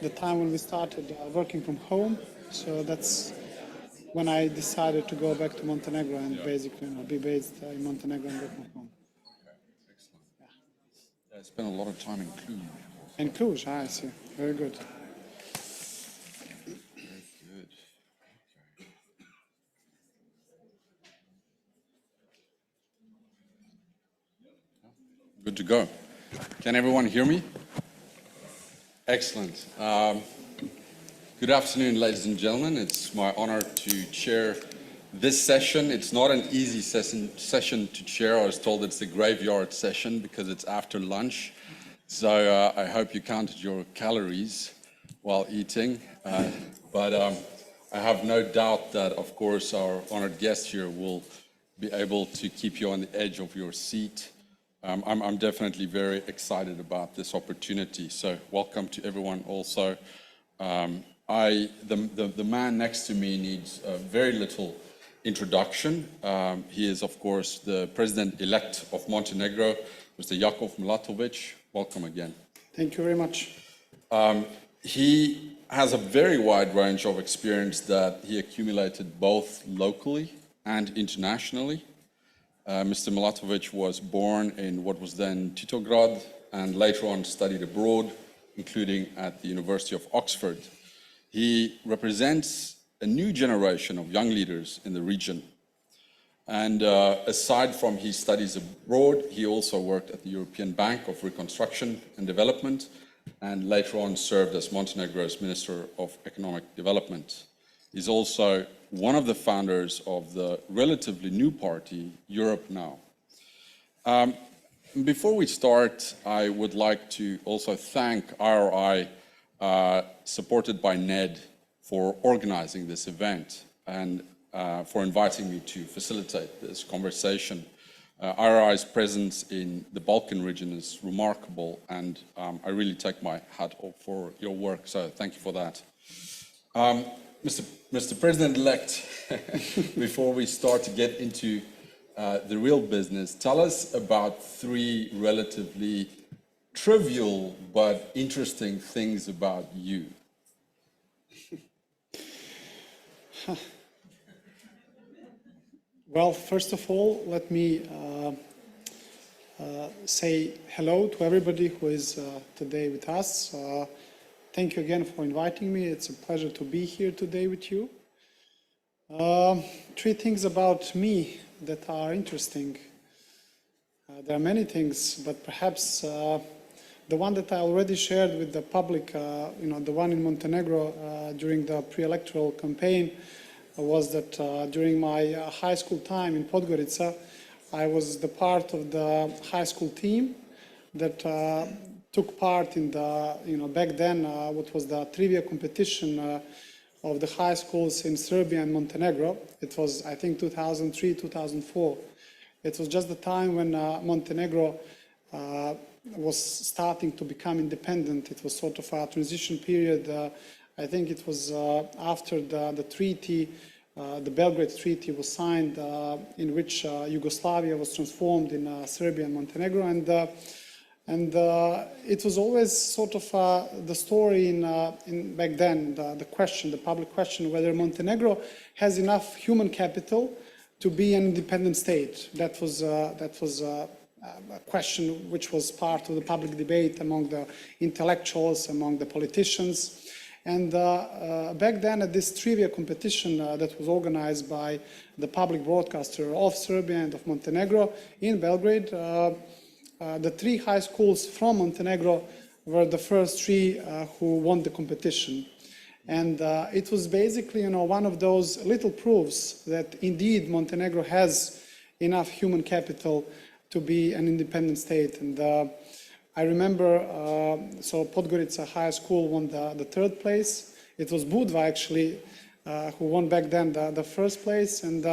the time when we started working from home. So that's when I decided to go back to Montenegro and basically be based in Montenegro and work from home. Okay, excellent. Yeah. I spent a lot of time in Cluj. In Cluj, I see. Very good. Very good. Okay. Good to go. Can everyone hear me? Excellent. Good afternoon, ladies and gentlemen. It's my honor to chair this session. It's not an easy session to chair. I was told it's a graveyard session because it's after lunch. So I hope you counted your calories while eating. But I have no doubt that, of course, our honored guest here will be able to keep you on the edge of your seat. I'm definitely very excited about this opportunity. So welcome to everyone also. The man next to me needs very little introduction. He is, of course, the president-elect of Montenegro, Mr. Jakov Milatovic. Welcome again. Thank you very much. He has a very wide range of experience that he accumulated both locally and internationally. Mr. Milatovic was born in what was then Titograd and later on studied abroad, including at the University of Oxford. He represents a new generation of young leaders in the region. And aside from his studies abroad, he also worked at the European Bank of Reconstruction and Development and later on served as Montenegro's Minister of Economic Development. He's also one of the founders of the relatively new party, Europe Now. Before we start, I would like to also thank RRI, supported by Ned, for organizing this event and for inviting me to facilitate this conversation. RRI's presence in the Balkan region is remarkable, and I really take my hat off for your work, so thank you for that. Mr. President-elect, before we start to get into the real business, tell us about three relatively trivial but interesting things about you. Well, first of all, let me say hello to everybody who is today with us. Thank you again for inviting me. It's a pleasure to be here today with you. Three things about me that are interesting. There are many things, but perhaps the one that I already shared with the public, the one in Montenegro during the pre-electoral campaign, was that during my high school time in Podgorica, I was the part of the high school team that took part in the, back then, what was the trivia competition of the high schools in Serbia and Montenegro. It was, I think, 2003, 2004. It was just the time when Montenegro was starting to become independent. It was sort of a transition period. I think it was after the treaty, the Belgrade Treaty was signed, in which Yugoslavia was transformed in Serbia and Montenegro, and it was always sort of the story in back then, the question, the public question, whether Montenegro has enough human capital to be an independent state. That was a question which was part of the public debate among the intellectuals, among the politicians. And back then at this trivia competition that was organized by the public broadcaster of Serbia and of Montenegro in Belgrade, the three high schools from Montenegro were the first three who won the competition. And it was basically, one of those little proofs that indeed Montenegro has enough human capital to be an independent state. And I remember, so Podgorica High School won the third place. It was Budva actually who won back then the first place. And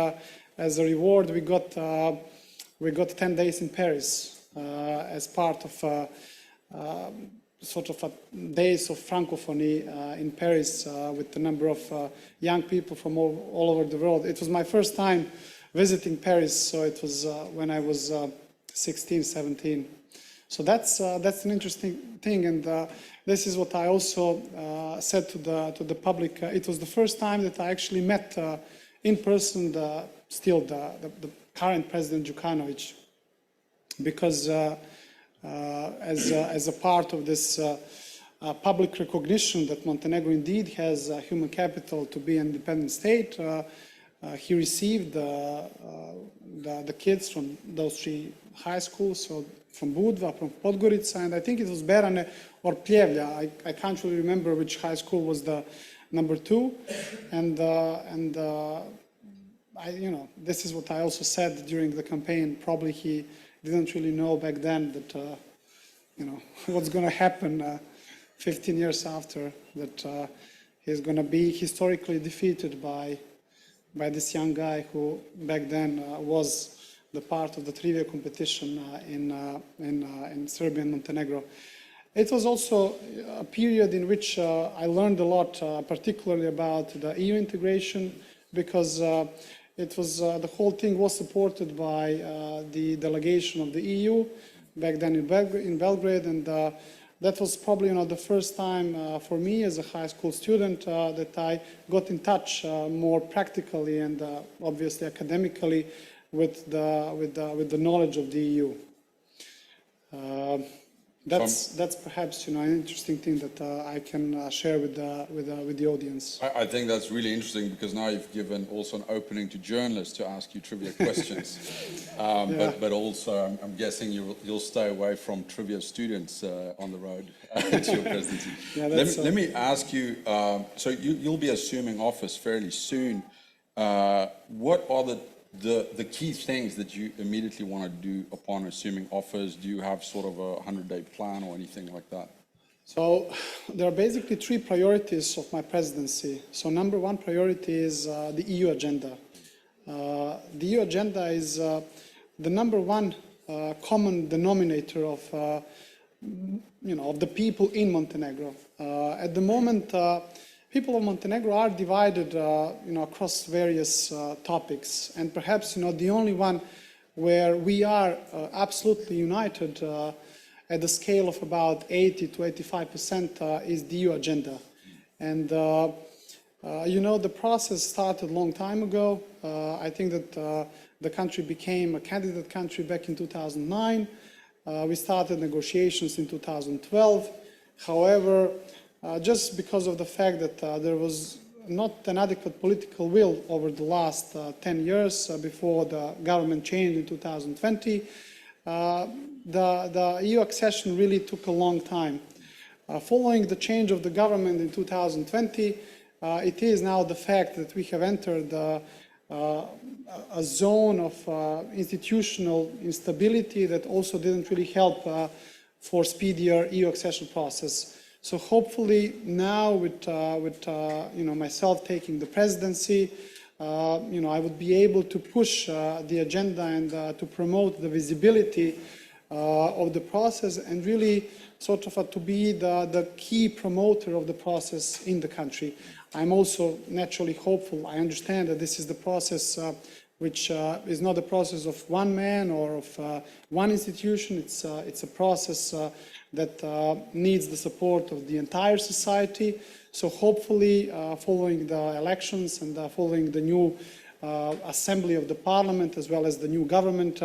as a reward, we got 10 days in Paris as part of sort of days of Francophonie in Paris with a number of young people from all over the world. It was my first time visiting Paris, so it was when I was 16, 17. So that's an interesting thing, and this is what I also said to the public. It was the first time that I actually met in person the current President Đukanović, because as a part of this public recognition that Montenegro indeed has human capital to be an independent state, he received the kids from those three high schools, so from Budva, from Podgorica, and I think it was Berane or Pljevlja. I can't really remember which high school was the number 2, and this is what I also said during the campaign. Probably he didn't really know back then that what's going to happen 15 years after, that he's going to be historically defeated by this young guy who back then was the part of the trivia competition in Serbia and Montenegro. It was also a period in which I learned a lot, particularly about the EU integration, because it was the whole thing was supported by the delegation of the EU back then in Belgrade, and that was probably the first time for me as a high school student that I got in touch more practically and obviously academically with the knowledge of the EU. That's perhaps an interesting thing that I can share with the audience. I think that's really interesting, because now you've given also an opening to journalists to ask you trivia questions. But also I'm guessing you'll stay away from trivia students on the road to your presidency. Yeah, let me ask you, so you'll be assuming office fairly soon. What are the key things that you immediately want to do upon assuming office? Do you have sort of a 100-day plan or anything like that? So there are basically 3 priorities of my presidency. So number 1 priority is the EU agenda. The EU agenda is the number 1 common denominator of of the people in Montenegro. At the moment, people of Montenegro are divided, across various topics, and perhaps, the only one where we are absolutely united at the scale of about 80 to 85% is the EU agenda. And, the process started a long time ago. I think that the country became a candidate country back in 2009. We started negotiations in 2012. However, just because of the fact that there was not an adequate political will over the last 10 years before the government changed in 2020, the EU accession really took a long time. Following the change of the government in 2020, it is now the fact that we have entered a zone of institutional instability that also didn't really help for speedier EU accession process. So hopefully now with myself taking the presidency, I would be able to push the agenda and to promote the visibility of the process, and really sort of to be the key promoter of the process in the country. I'm also naturally hopeful. I understand that this is the process which is not a process of one man or of one institution. It's a process that needs the support of the entire society. So hopefully, following the elections and following the new assembly of the parliament, as well as the new government,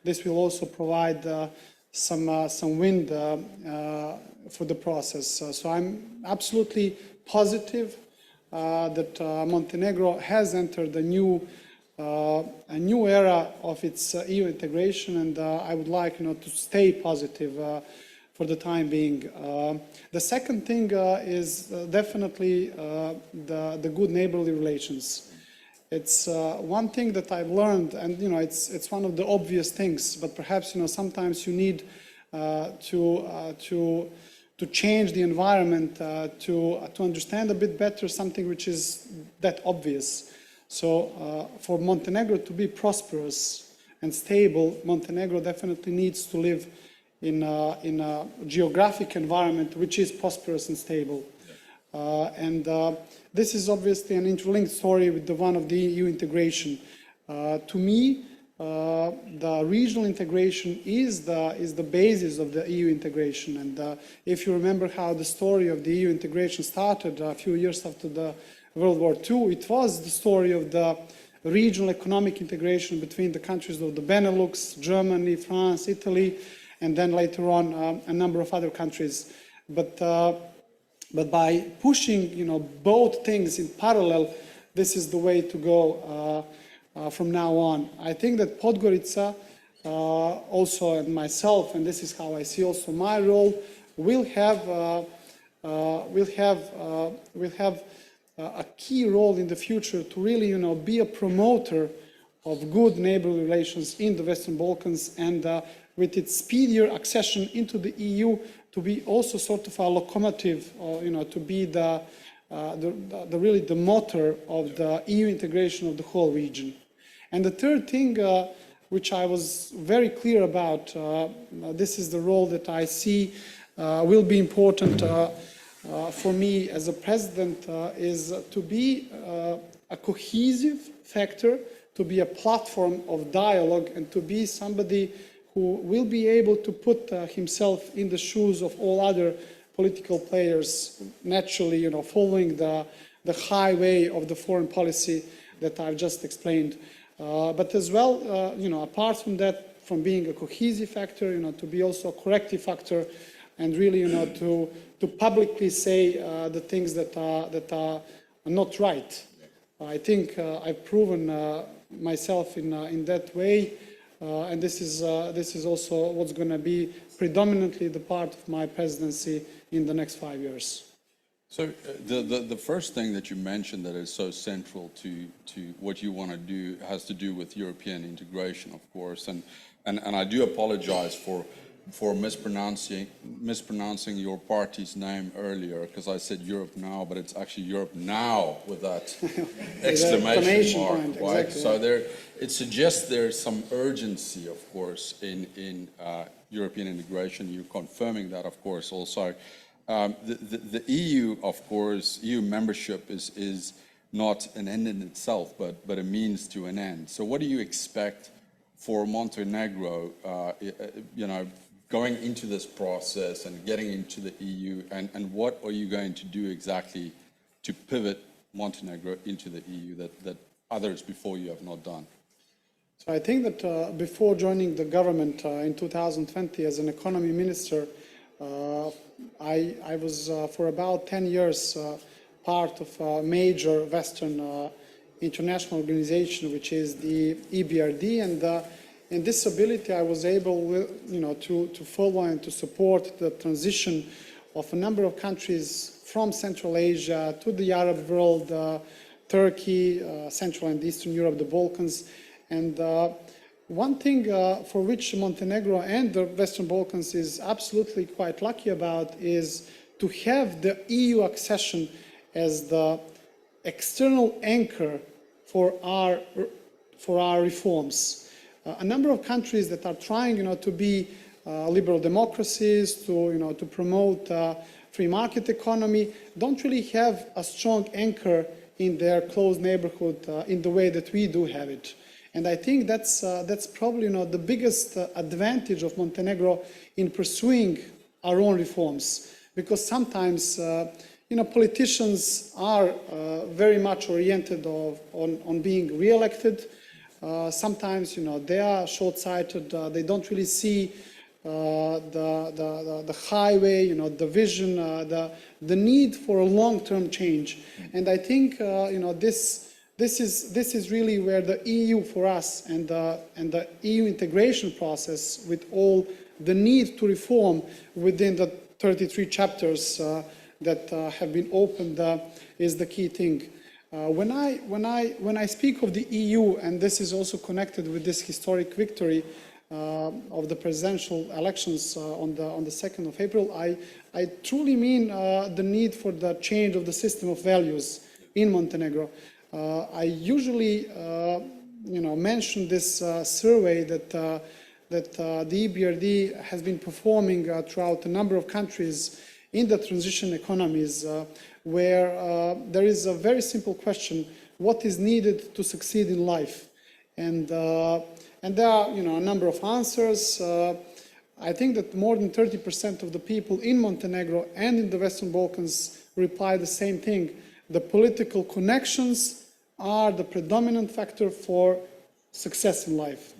this will also provide some wind for the process. So I'm absolutely positive that Montenegro has entered a new era of its EU integration, and I would like to stay positive for the time being. The second thing is definitely the good neighborly relations. It's one thing that I've learned, and it's one of the obvious things, but perhaps sometimes you need to change the environment to understand a bit better something which is that obvious. So for Montenegro to be prosperous and stable, Montenegro definitely needs to live in a geographic environment which is prosperous and stable. And this is obviously an interlinked story with the one of the EU integration. To me, the regional integration is the basis of the EU integration. And if you remember how the story of the EU integration started a few years after the World War II, it was the story of the regional economic integration between the countries of the Benelux, Germany, France, Italy, and then later on a number of other countries. But by pushing, both things in parallel, this is the way to go from now on. I think that Podgorica, also and myself, and this is how I see also my role, will have a key role in the future to really, be a promoter of good neighborly relations in the Western Balkans, and with its speedier accession into the EU, to be also sort of a locomotive, to be really the motor of the EU integration of the whole region. And the third thing, which I was very clear about, this is the role that I see will be important for me as a president, is to be a cohesive factor, to be a platform of dialogue, and to be somebody who will be able to put himself in the shoes of all other political players, naturally, following the highway of the foreign policy that I've just explained. But as well, apart from that, from being a cohesive factor, to be also a corrective factor, and really, to publicly say the things that are not right. I think I've proven myself in that way, and this is also what's going to be predominantly the part of my presidency in the next 5 years. So the first thing that you mentioned that is so central to what you want to do has to do with European integration, of course, and I do apologize for mispronouncing your party's name earlier, because I said Europe Now, but it's actually Europe Now with that exclamation mark, point, right? Exactly, So it suggests there's some urgency, of course, in European integration. You're confirming that, of course, also. The EU, of course, EU membership is not an end in itself, but a means to an end. So what do you expect for Montenegro, going into this process and getting into the EU, and what are you going to do exactly to pivot Montenegro into the EU that others before you have not done? So I think that before joining the government in 2020 as an economy minister, I was for about 10 years part of a major Western international organization, which is the EBRD, and in this ability I was able, to follow and to support the transition of a number of countries from Central Asia to the Arab world, Turkey, Central and Eastern Europe, the Balkans, and one thing for which Montenegro and the Western Balkans is absolutely quite lucky about is to have the EU accession as the external anchor for our reforms. A number of countries that are trying, to be liberal democracies, to promote free market economy, don't really have a strong anchor in their close neighborhood in the way that we do have it. And I think that's probably the biggest advantage of Montenegro in pursuing our own reforms, because sometimes politicians are very much oriented on being re-elected. Sometimes they are short-sighted. They don't really see the highway, the vision, the need for a long-term change. And I think This is really where the EU for us and the EU integration process, with all the need to reform within the 33 chapters that have been opened, is the key thing. When I speak of the EU, and this is also connected with this historic victory of the presidential elections on the 2nd of April, I truly mean the need for the change of the system of values in Montenegro. I usually, mention this survey that the EBRD has been performing throughout a number of countries in the transition economies, where there is a very simple question: what is needed to succeed in life? And And there are, a number of answers. I think that more than 30% of the people in Montenegro and in the Western Balkans reply the same thing. The political connections are the predominant factor for success in life,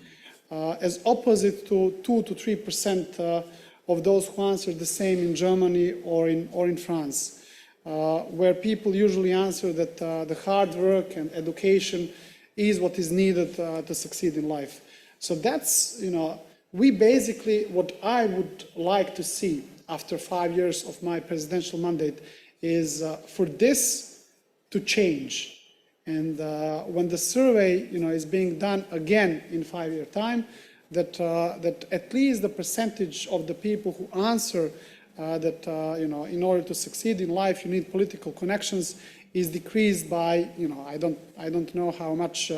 as opposite to 2 to 3% of those who answer the same in Germany or in France, where people usually answer that the hard work and education is what is needed to succeed in life. So that's, we basically, what I would like to see after 5 years of my presidential mandate is for this to change. And when the survey, is being done again in 5 year time, that at least the percentage of the people who answer that, in order to succeed in life, you need political connections is decreased by, I don't know how much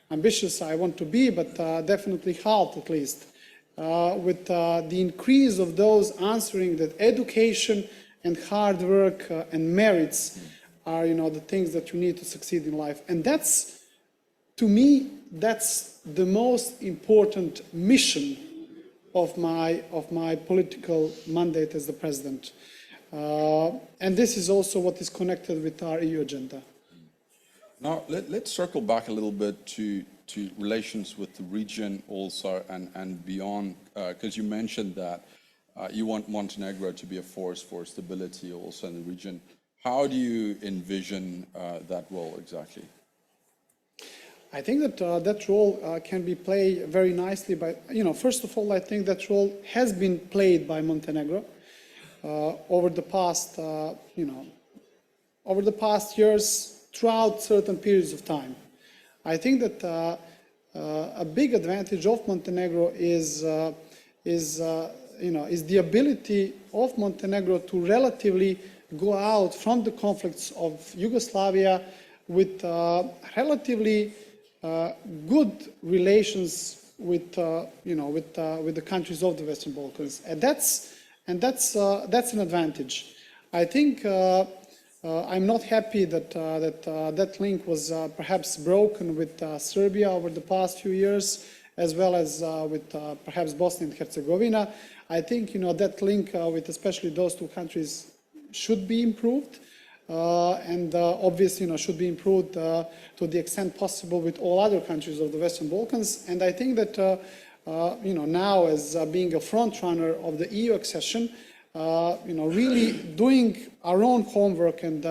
ambitious I want to be, but definitely half at least. With the increase of those answering that education and hard work and merits are, the things that you need to succeed in life. And that's, to me, that's the most important mission of my political mandate as the president. And this is also what is connected with our EU agenda. Now, let's circle back a little bit to relations with the region also and beyond, because you mentioned that you want Montenegro to be a force for stability also in the region. How do you envision that role exactly? I think that that role can be played very nicely by, first of all, I think that role has been played by Montenegro over the past, over the past years throughout certain periods of time. I think that a big advantage of Montenegro is the ability of Montenegro to relatively go out from the conflicts of Yugoslavia with relatively good relations with the countries of the Western Balkans, and that's an advantage. I think I'm not happy that that link was perhaps broken with Serbia over the past few years, as well as with perhaps Bosnia and Herzegovina. I think that link with especially those two countries should be improved, and obviously should be improved to the extent possible with all other countries of the Western Balkans. And I think that now, as being a front runner of the EU accession, really doing our own homework and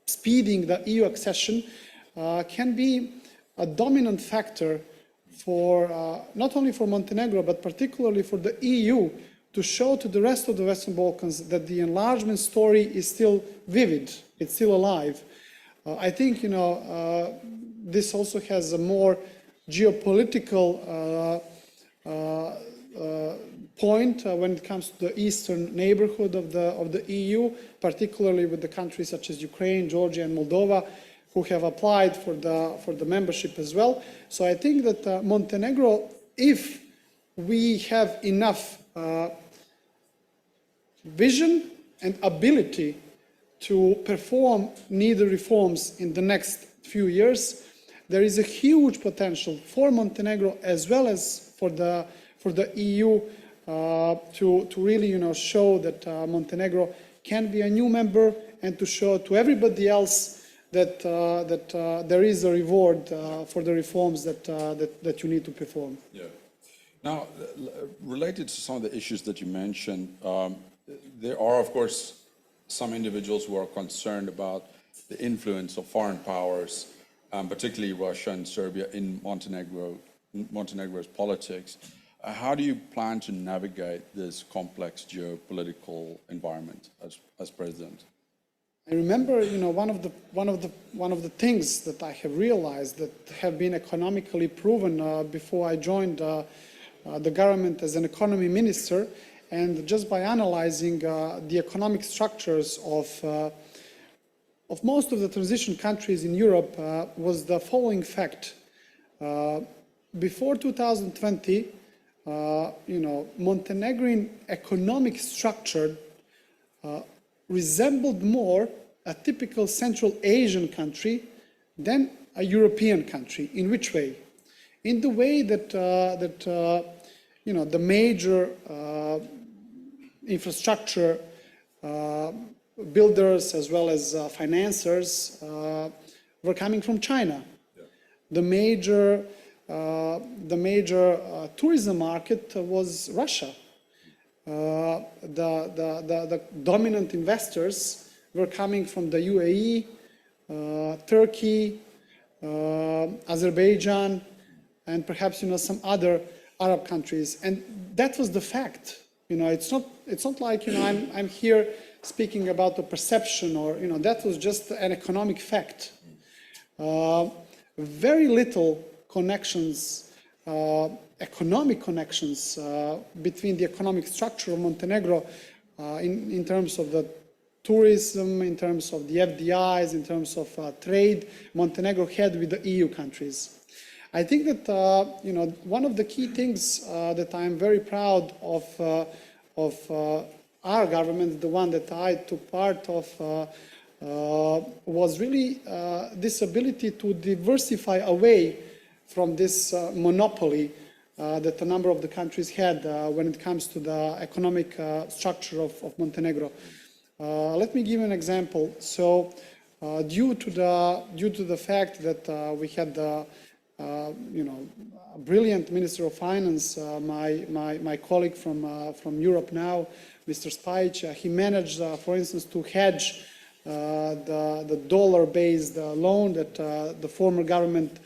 speeding the EU accession can be a dominant factor for not only for Montenegro but particularly for the EU to show to the rest of the Western Balkans that the enlargement story is still vivid, it's still alive. I think this also has a more geopolitical point when it comes to the eastern neighborhood of the EU, particularly with the countries such as Ukraine, Georgia, and Moldova, who have applied for the membership as well. So I think that Montenegro, if we have enough vision and ability to perform needed reforms in the next few years, there is a huge potential for Montenegro as well as for the EU to really show that Montenegro can be a new member, and to show to everybody else that there is a reward for the reforms that you need to perform. Yeah. Now, related to some of the issues that you mentioned, there are, of course, some individuals who are concerned about the influence of foreign powers, particularly Russia and Serbia, in Montenegro's politics. How do you plan to navigate this complex geopolitical environment as president? I remember, one of the things that I have realized that have been economically proven before I joined the government as an economy minister, and just by analyzing the economic structures of most of the transition countries in Europe, was the following fact. Before 2020, Montenegrin economic structure resembled more a typical Central Asian country than a European country. In which way? in the way that, the major infrastructure builders as well as financiers were coming from China. Yeah. The major tourism market was Russia. The dominant investors were coming from the UAE, Turkey, Azerbaijan, and perhaps some other Arab countries, and that was the fact. It's not like I'm here speaking about the perception, or that was just an economic fact. Very little connections, economic connections between the economic structure of Montenegro in terms of the tourism, in terms of the FDIs, in terms of trade, Montenegro had with the EU countries. I think that one of the key things that I'm very proud of our government, the one that I took part of, was really this ability to diversify away from this monopoly that a number of the countries had when it comes to the economic structure of Montenegro. Let me give you an example. So, due to the fact that we had the a brilliant Minister of Finance, my colleague from Europe now, Mr. Spajic, he managed, for instance, to hedge the dollar-based loan that the former government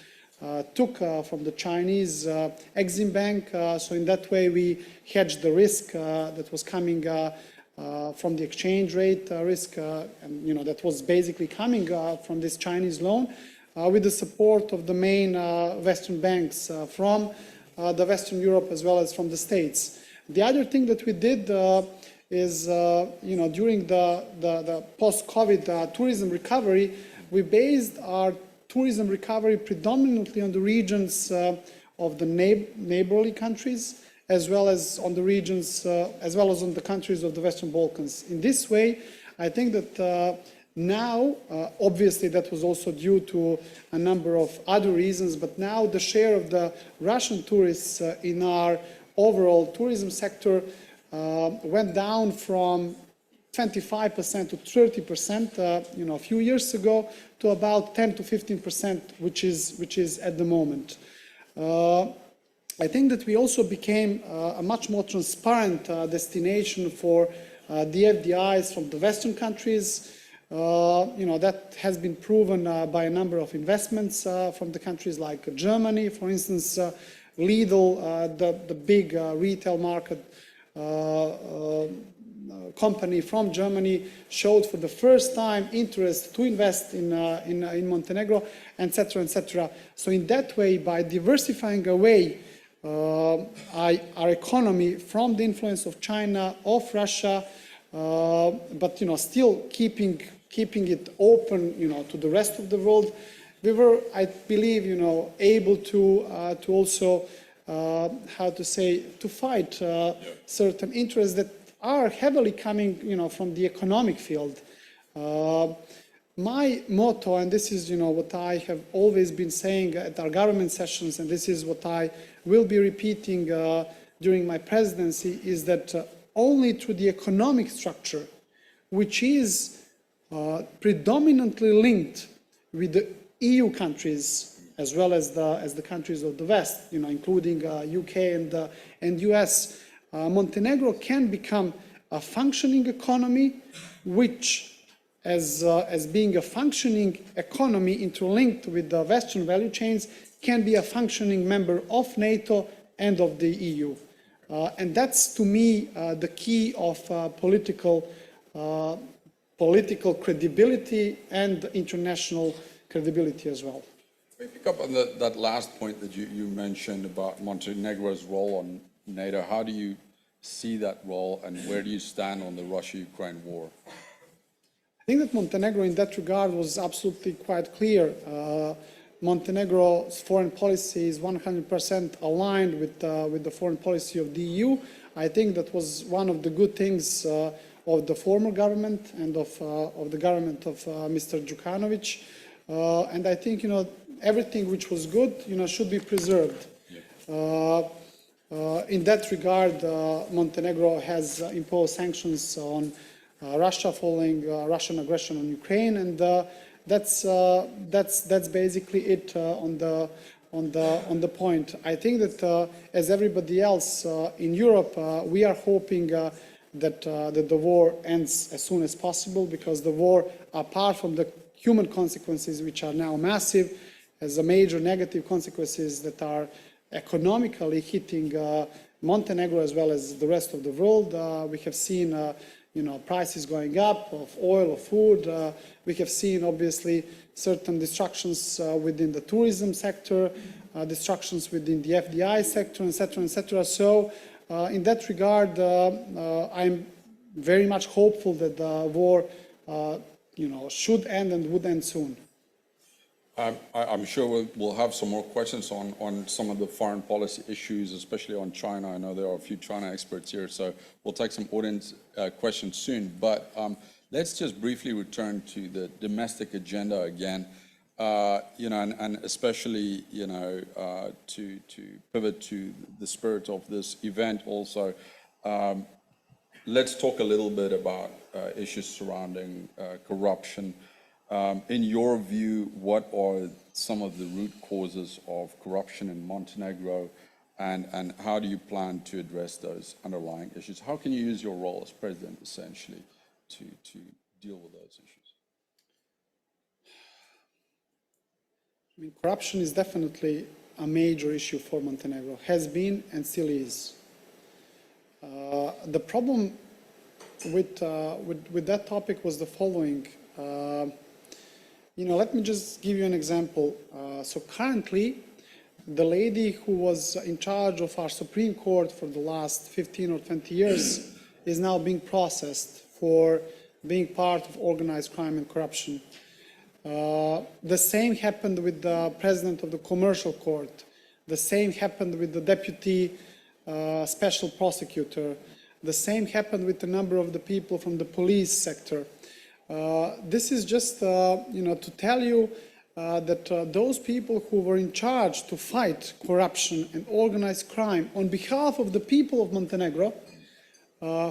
took from the Chinese Exim Bank. So in that way, we hedged the risk that was coming from the exchange rate risk, and that was basically coming from this Chinese loan. With the support of the main Western banks from the Western Europe as well as from the States. The other thing that we did is, during the post-COVID tourism recovery, we based our tourism recovery predominantly on the regions of the neighborly countries, as well as on the regions, as well as on the countries of the Western Balkans. In this way, I think that now, obviously that was also due to a number of other reasons, but now the share of the Russian tourists in our overall tourism sector went down from 25% to 30%, a few years ago, to about 10 to 15%, which is at the moment. I think that we also became a much more transparent destination for the FDIs from the Western countries. That has been proven by a number of investments from the countries like Germany. For instance, Lidl, the big retail market company from Germany, showed for the first time interest to invest in Montenegro, etc., etc. So in that way, by diversifying away our economy from the influence of China, of Russia, but still keeping it open, to the rest of the world, we were, I believe, able to also, to fight certain interests that are heavily coming, from the economic field. My motto, and this is, what I have always been saying at our government sessions, and this is what I will be repeating during my presidency, is that only through the economic structure, which is predominantly linked with the EU countries as well as the countries of the West, including UK and US, Montenegro can become a functioning economy, which, as being a functioning economy interlinked with the Western value chains, can be a functioning member of NATO and of the EU. And that's, to me, the key of political credibility and international credibility as well. Let me pick up on that last point that you mentioned about Montenegro's role on NATO. How do you see that role, and where do you stand on the Russia-Ukraine war? I think that Montenegro in that regard was absolutely quite clear. Montenegro's foreign policy is 100% aligned with the foreign policy of the EU. I think that was one of the good things of the former government and of the government of Mr. Djukanovic. And I think, everything which was good, should be preserved. Yeah. In that regard, Montenegro has imposed sanctions on Russia following Russian aggression on Ukraine, and that's basically it on the point. I think that as everybody else in Europe, we are hoping that the war ends as soon as possible, because the war, apart from the human consequences, which are now massive, has a major negative consequences that are economically hitting Montenegro as well as the rest of the world. We have seen prices going up of oil, of food. We have seen, obviously, certain destructions within the tourism sector, destructions within the FDI sector, etc., etc. So, in that regard, I'm very much hopeful that the war, should end and would end soon. I'm sure we'll have some more questions on some of the foreign policy issues, especially on China. I know there are a few China experts here, so we'll take some audience questions soon. But let's just briefly return to the domestic agenda again, and especially, to pivot to the spirit of this event also. Let's talk a little bit about issues surrounding corruption. In your view, what are some of the root causes of corruption in Montenegro, and how do you plan to address those underlying issues? How can you use your role as president, essentially, to deal with those issues? I mean, corruption is definitely a major issue for Montenegro, has been and still is. The problem with that topic was the following. Let me just give you an example. So currently, the lady who was in charge of our Supreme Court for the last 15 or 20 years is now being processed for being part of organized crime and corruption. The same happened with the president of the commercial court. The same happened with the deputy special prosecutor. The same happened with a number of the people from the police sector. This is just, to tell you that those people who were in charge to fight corruption and organized crime on behalf of the people of Montenegro,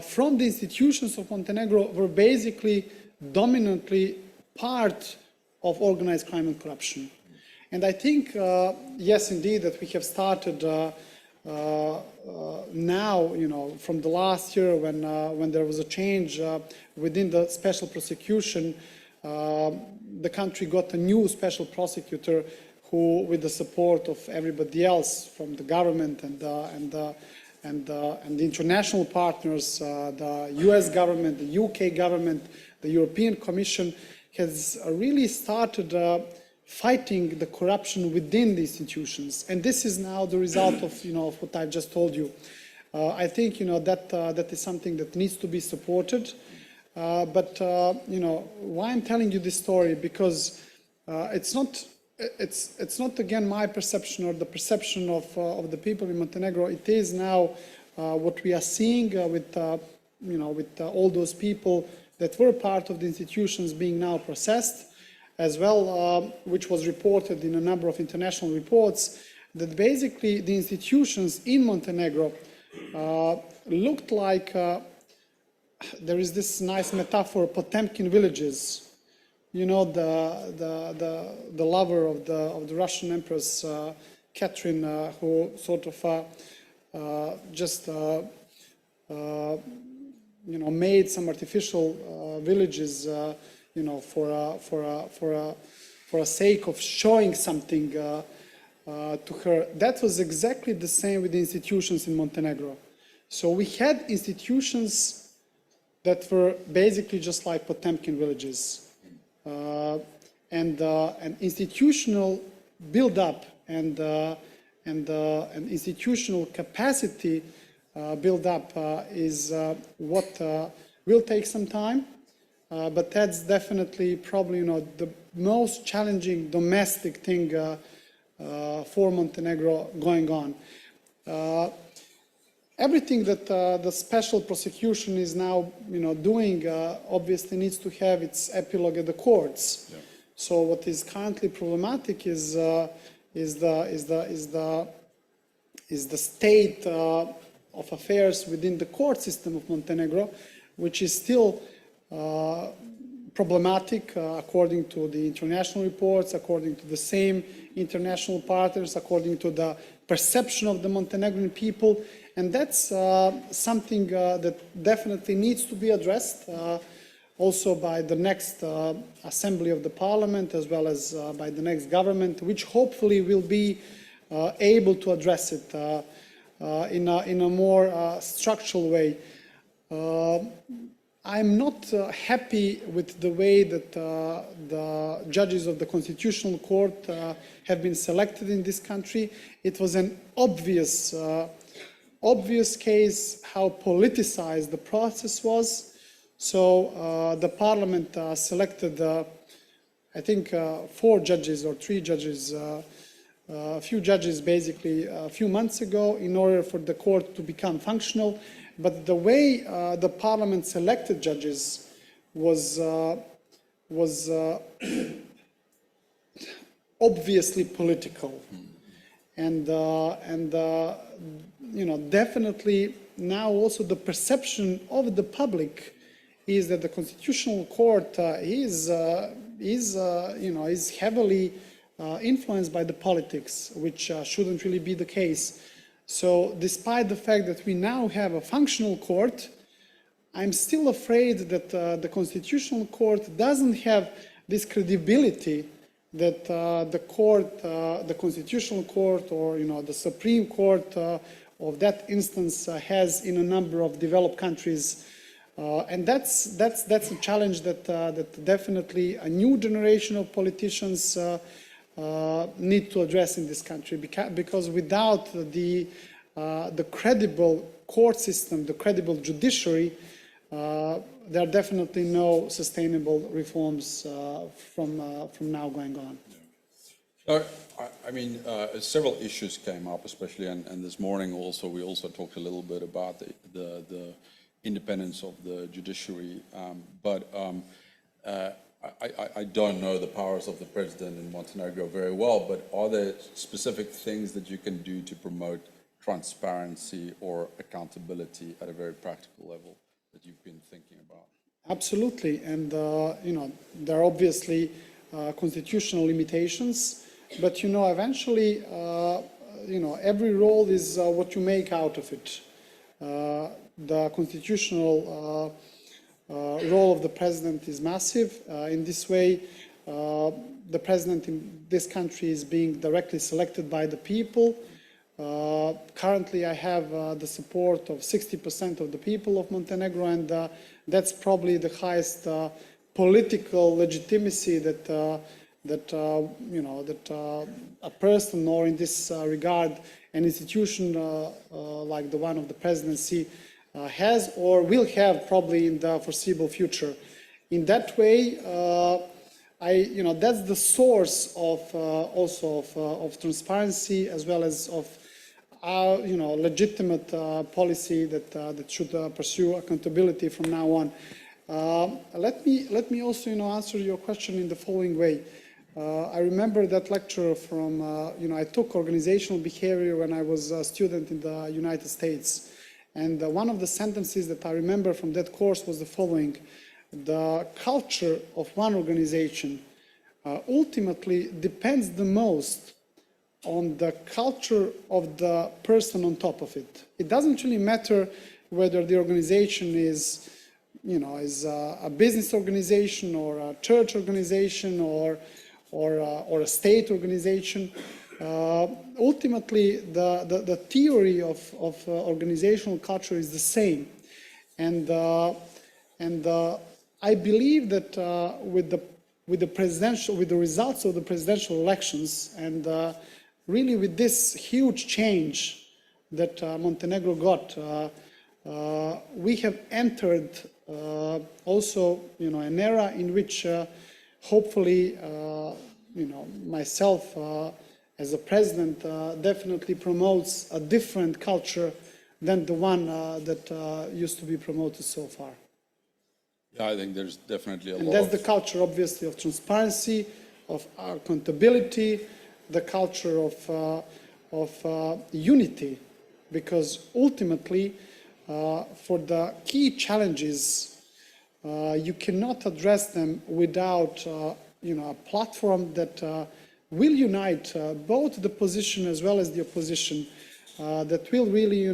from the institutions of Montenegro, were basically dominantly part of organized crime and corruption. And I think, yes, indeed, that we have started now, from the last year when there was a change within the special prosecution, the country got a new special prosecutor who, with the support of everybody else from the government and the international partners, the US government, the UK government, the European Commission, has really started fighting the corruption within the institutions. And this is now the result of, of what I've just told you. I think, that is something that needs to be supported. But why I'm telling you this story, because it's not again my perception or the perception of the people in Montenegro. It is now what we are seeing with all those people that were part of the institutions being now processed, as well, which was reported in a number of international reports, that basically the institutions in Montenegro looked like, there is this nice metaphor, Potemkin villages. The lover of the Russian Empress Catherine, who sort of just made some artificial villages, for a sake of showing something to her. That was exactly the same with the institutions in Montenegro. So we had institutions that were basically just like Potemkin villages, and institutional build-up and institutional capacity build-up is what will take some time. But that's definitely probably the most challenging domestic thing for Montenegro going on. Everything that the special prosecution is now doing obviously needs to have its epilogue at the courts. Yeah. So what is currently problematic is the state of affairs within the court system of Montenegro, which is still problematic according to the international reports, according to the same international partners, according to the perception of the Montenegrin people. And that's something that definitely needs to be addressed also by the next assembly of the parliament, as well as by the next government, which hopefully will be able to address it in a more structural way. I'm not happy with the way that the judges of the Constitutional Court have been selected in this country. It was an obvious case how politicized the process was. So the parliament selected, I think, 4 judges or 3 judges, a few judges basically a few months ago in order for the court to become functional. But the way the parliament selected judges was obviously political, and you know, definitely now also the perception of the public is that the Constitutional Court is heavily influenced by the politics, which shouldn't really be the case. So despite the fact that we now have a functional court, I'm still afraid that the Constitutional Court doesn't have this credibility that the Constitutional Court, or the Supreme Court of that instance has in a number of developed countries. And that's a challenge that definitely a new generation of politicians need to address in this country, because without the credible court system, the credible judiciary, there are definitely no sustainable reforms from now going on. I mean, several issues came up, especially, and this morning also we also talked a little bit about the independence of the judiciary, but I don't know the powers of the president in Montenegro very well, but are there specific things that you can do to promote transparency or accountability at a very practical level that you've been thinking about? Absolutely, and there are obviously constitutional limitations, but eventually, every role is what you make out of it. The constitutional role of the president is massive. In this way, the president in this country is being directly selected by the people. Currently, I have the support of 60% of the people of Montenegro, and that's probably the highest political legitimacy that a person, or in this regard, an institution like the one of the presidency has or will have probably in the foreseeable future. In that way, that's the source of also of transparency, as well as of legitimate policy that should pursue accountability from now on. Let me also answer your question in the following way. I remember that lecture from I took organizational behavior when I was a student in the United States. And one of the sentences that I remember from that course was the following: the culture of one organization ultimately depends the most on the culture of the person on top of it. It doesn't really matter whether the organization is a business organization, or a church organization, or a state organization. Ultimately, the theory of organizational culture is the same, and I believe that with the results of the presidential elections, and really with this huge change that Montenegro got, we have entered also an era in which hopefully myself as a president definitely promotes a different culture than the one that used to be promoted so far. Yeah, I think there's definitely a lot. And that's the culture, obviously, of transparency, of accountability, the culture of unity, because ultimately, for the key challenges, you cannot address them without a platform that will unite both the position as well as the opposition, that will really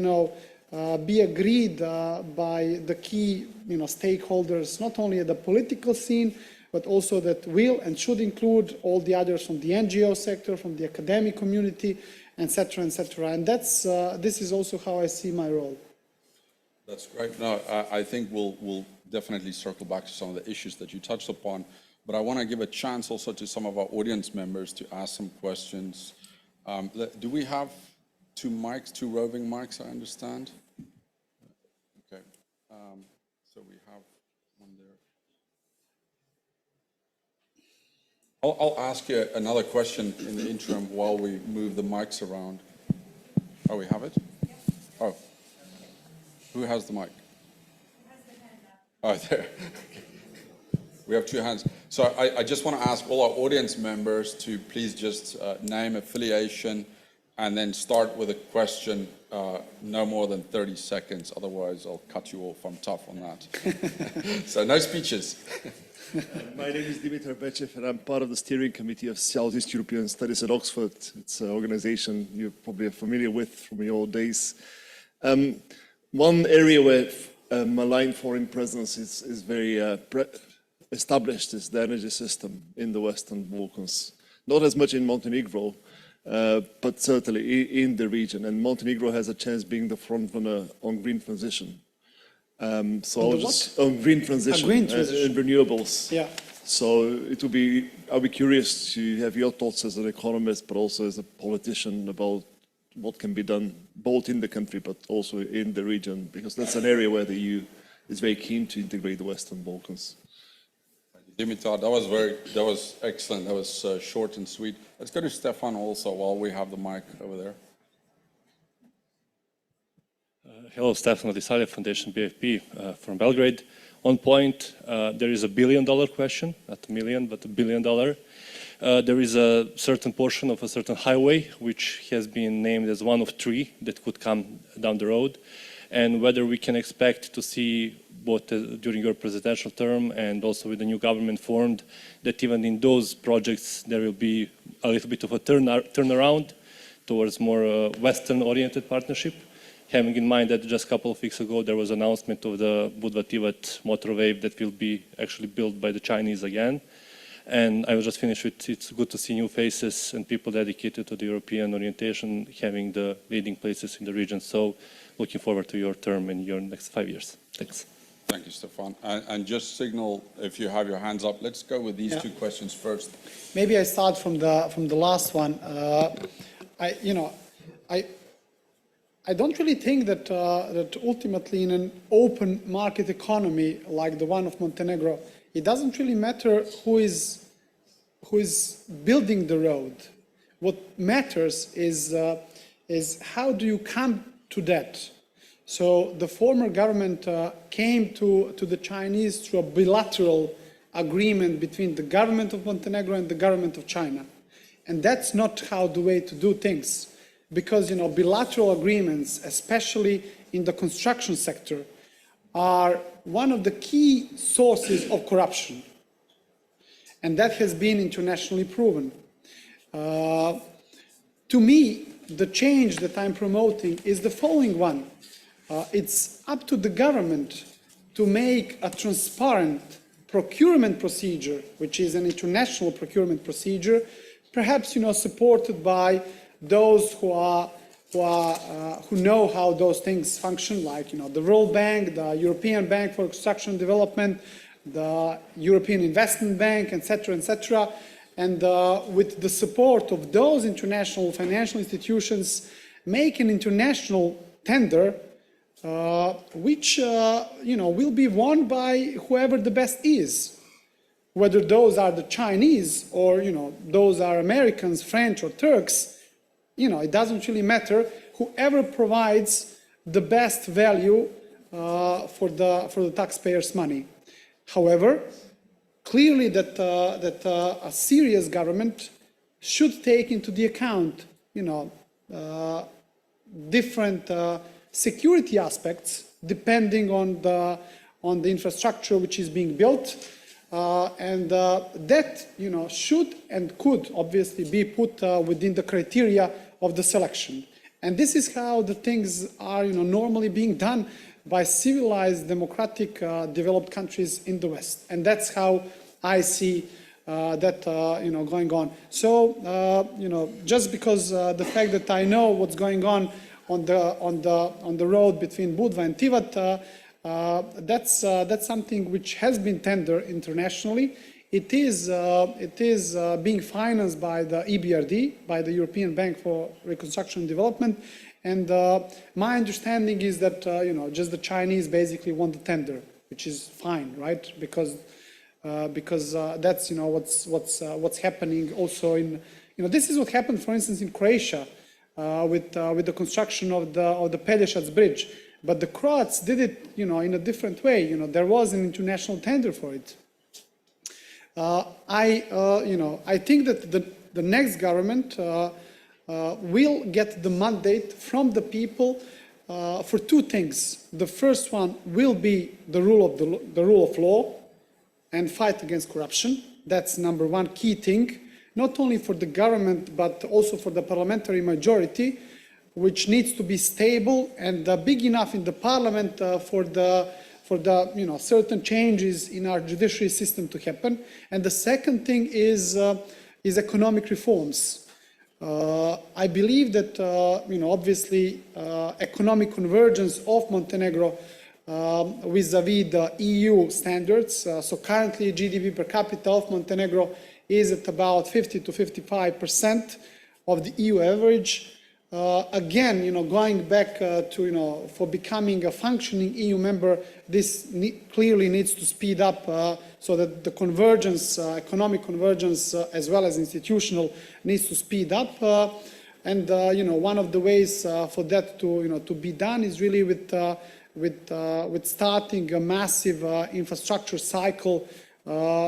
be agreed by the key stakeholders, not only at the political scene, but also that will and should include all the others from the NGO sector, from the academic community, etc., etc. And this is also how I see my role. That's great. No, I think we'll definitely circle back to some of the issues that you touched upon, but I want to give a chance also to some of our audience members to ask some questions. Do we have two roving mics, I understand? Okay, so we have one there. I'll ask you another question in the interim while we move the mics around. Oh, we have it? Oh. Who has the mic? Oh, there. We have two hands. So I just want to ask all our audience members to please just name, affiliation, and then start with a question, no more than 30 seconds. Otherwise, I'll cut you off. I'm tough on that. So no speeches. My name is Dimitar Bechev, and I'm part of the steering committee of Southeast European Studies at Oxford. It's an organization you're probably familiar with from your old days. One area where malign foreign presence is very established is the energy system in the Western Balkans. Not as much in Montenegro, but certainly in the region. And Montenegro has a chance being the front runner on green transition. On green transition, and renewables. Yeah. So I'll be curious to have your thoughts as an economist, but also as a politician about what can be done both in the country but also in the region, because that's an area where the EU is very keen to integrate the Western Balkans. Dimitar, that was excellent. That was short and sweet. Let's go to Stefan also while we have the mic over there. Hello, Stefan of the Salja Foundation, BFP, from Belgrade. On point, there is $1 billion question, not a million, but $1 billion. There is a certain portion of a certain highway which has been named as one of 3 that could come down the road, and whether we can expect to see both during your presidential term and also with the new government formed, that even in those projects there will be a little bit of a turnaround towards more Western-oriented partnership, having in mind that just a couple of weeks ago there was an announcement of the Budva-Tivat motorway that will be actually built by the Chinese again. And I will just finish with, it's good to see new faces and people dedicated to the European orientation having the leading places in the region. So looking forward to your term in your next 5 years. Thanks. Thank you, Stefan. And just signal if you have your hands up. Let's go with these 2 questions first. Maybe I start from the last one. I don't really think that that ultimately in an open market economy like the one of Montenegro, it doesn't really matter who is building the road. What matters is how do you come to that. So the former government came to the Chinese through a bilateral agreement between the government of Montenegro and the government of China. And that's not how the way to do things. Because bilateral agreements, especially in the construction sector, are one of the key sources of corruption. And that has been internationally proven. To me, the change that I'm promoting is the following one. It's up to the government to make a transparent procurement procedure, which is an international procurement procedure, perhaps supported by those who know how those things function, like the World Bank, the European Bank for Construction and Development, the European Investment Bank, etc., etc. And with the support of those international financial institutions, make an international tender, which will be won by whoever the best is. Whether those are the Chinese or those are Americans, French, or Turks. It doesn't really matter. Whoever provides the best value for the taxpayers' money. However, clearly that a serious government should take into the account, different security aspects depending on the infrastructure which is being built, and that should and could obviously be put within the criteria of the selection. And this is how the things are normally being done by civilized, democratic, developed countries in the West. And that's how I see that going on. So just because the fact that I know what's going on the road between Budva and Tivat, that's something which has been tendered internationally. It is being financed by the EBRD, by the European Bank for Reconstruction and Development. And my understanding is that just the Chinese basically won the tender, which is fine, right? Because that's what's happening also in this is what happened, for instance, in Croatia with the construction of the Pelješac bridge. But the Croats did it in a different way. There was an international tender for it. I think that the next government will get the mandate from the people for two things. The first one will be the rule of law and fight against corruption. That's number one key thing, not only for the government but also for the parliamentary majority, which needs to be stable and big enough in the parliament for the certain changes in our judiciary system to happen. And the second thing is economic reforms. I believe that obviously economic convergence of Montenegro vis-a-vis the EU standards. So currently GDP per capita of Montenegro is at about 50 to 55% of the EU average. Again, going back to, for becoming a functioning EU member, this clearly needs to speed up so that the convergence, economic convergence, as well as institutional, needs to speed up. And one of the ways for that to be done is really with starting a massive infrastructure cycle,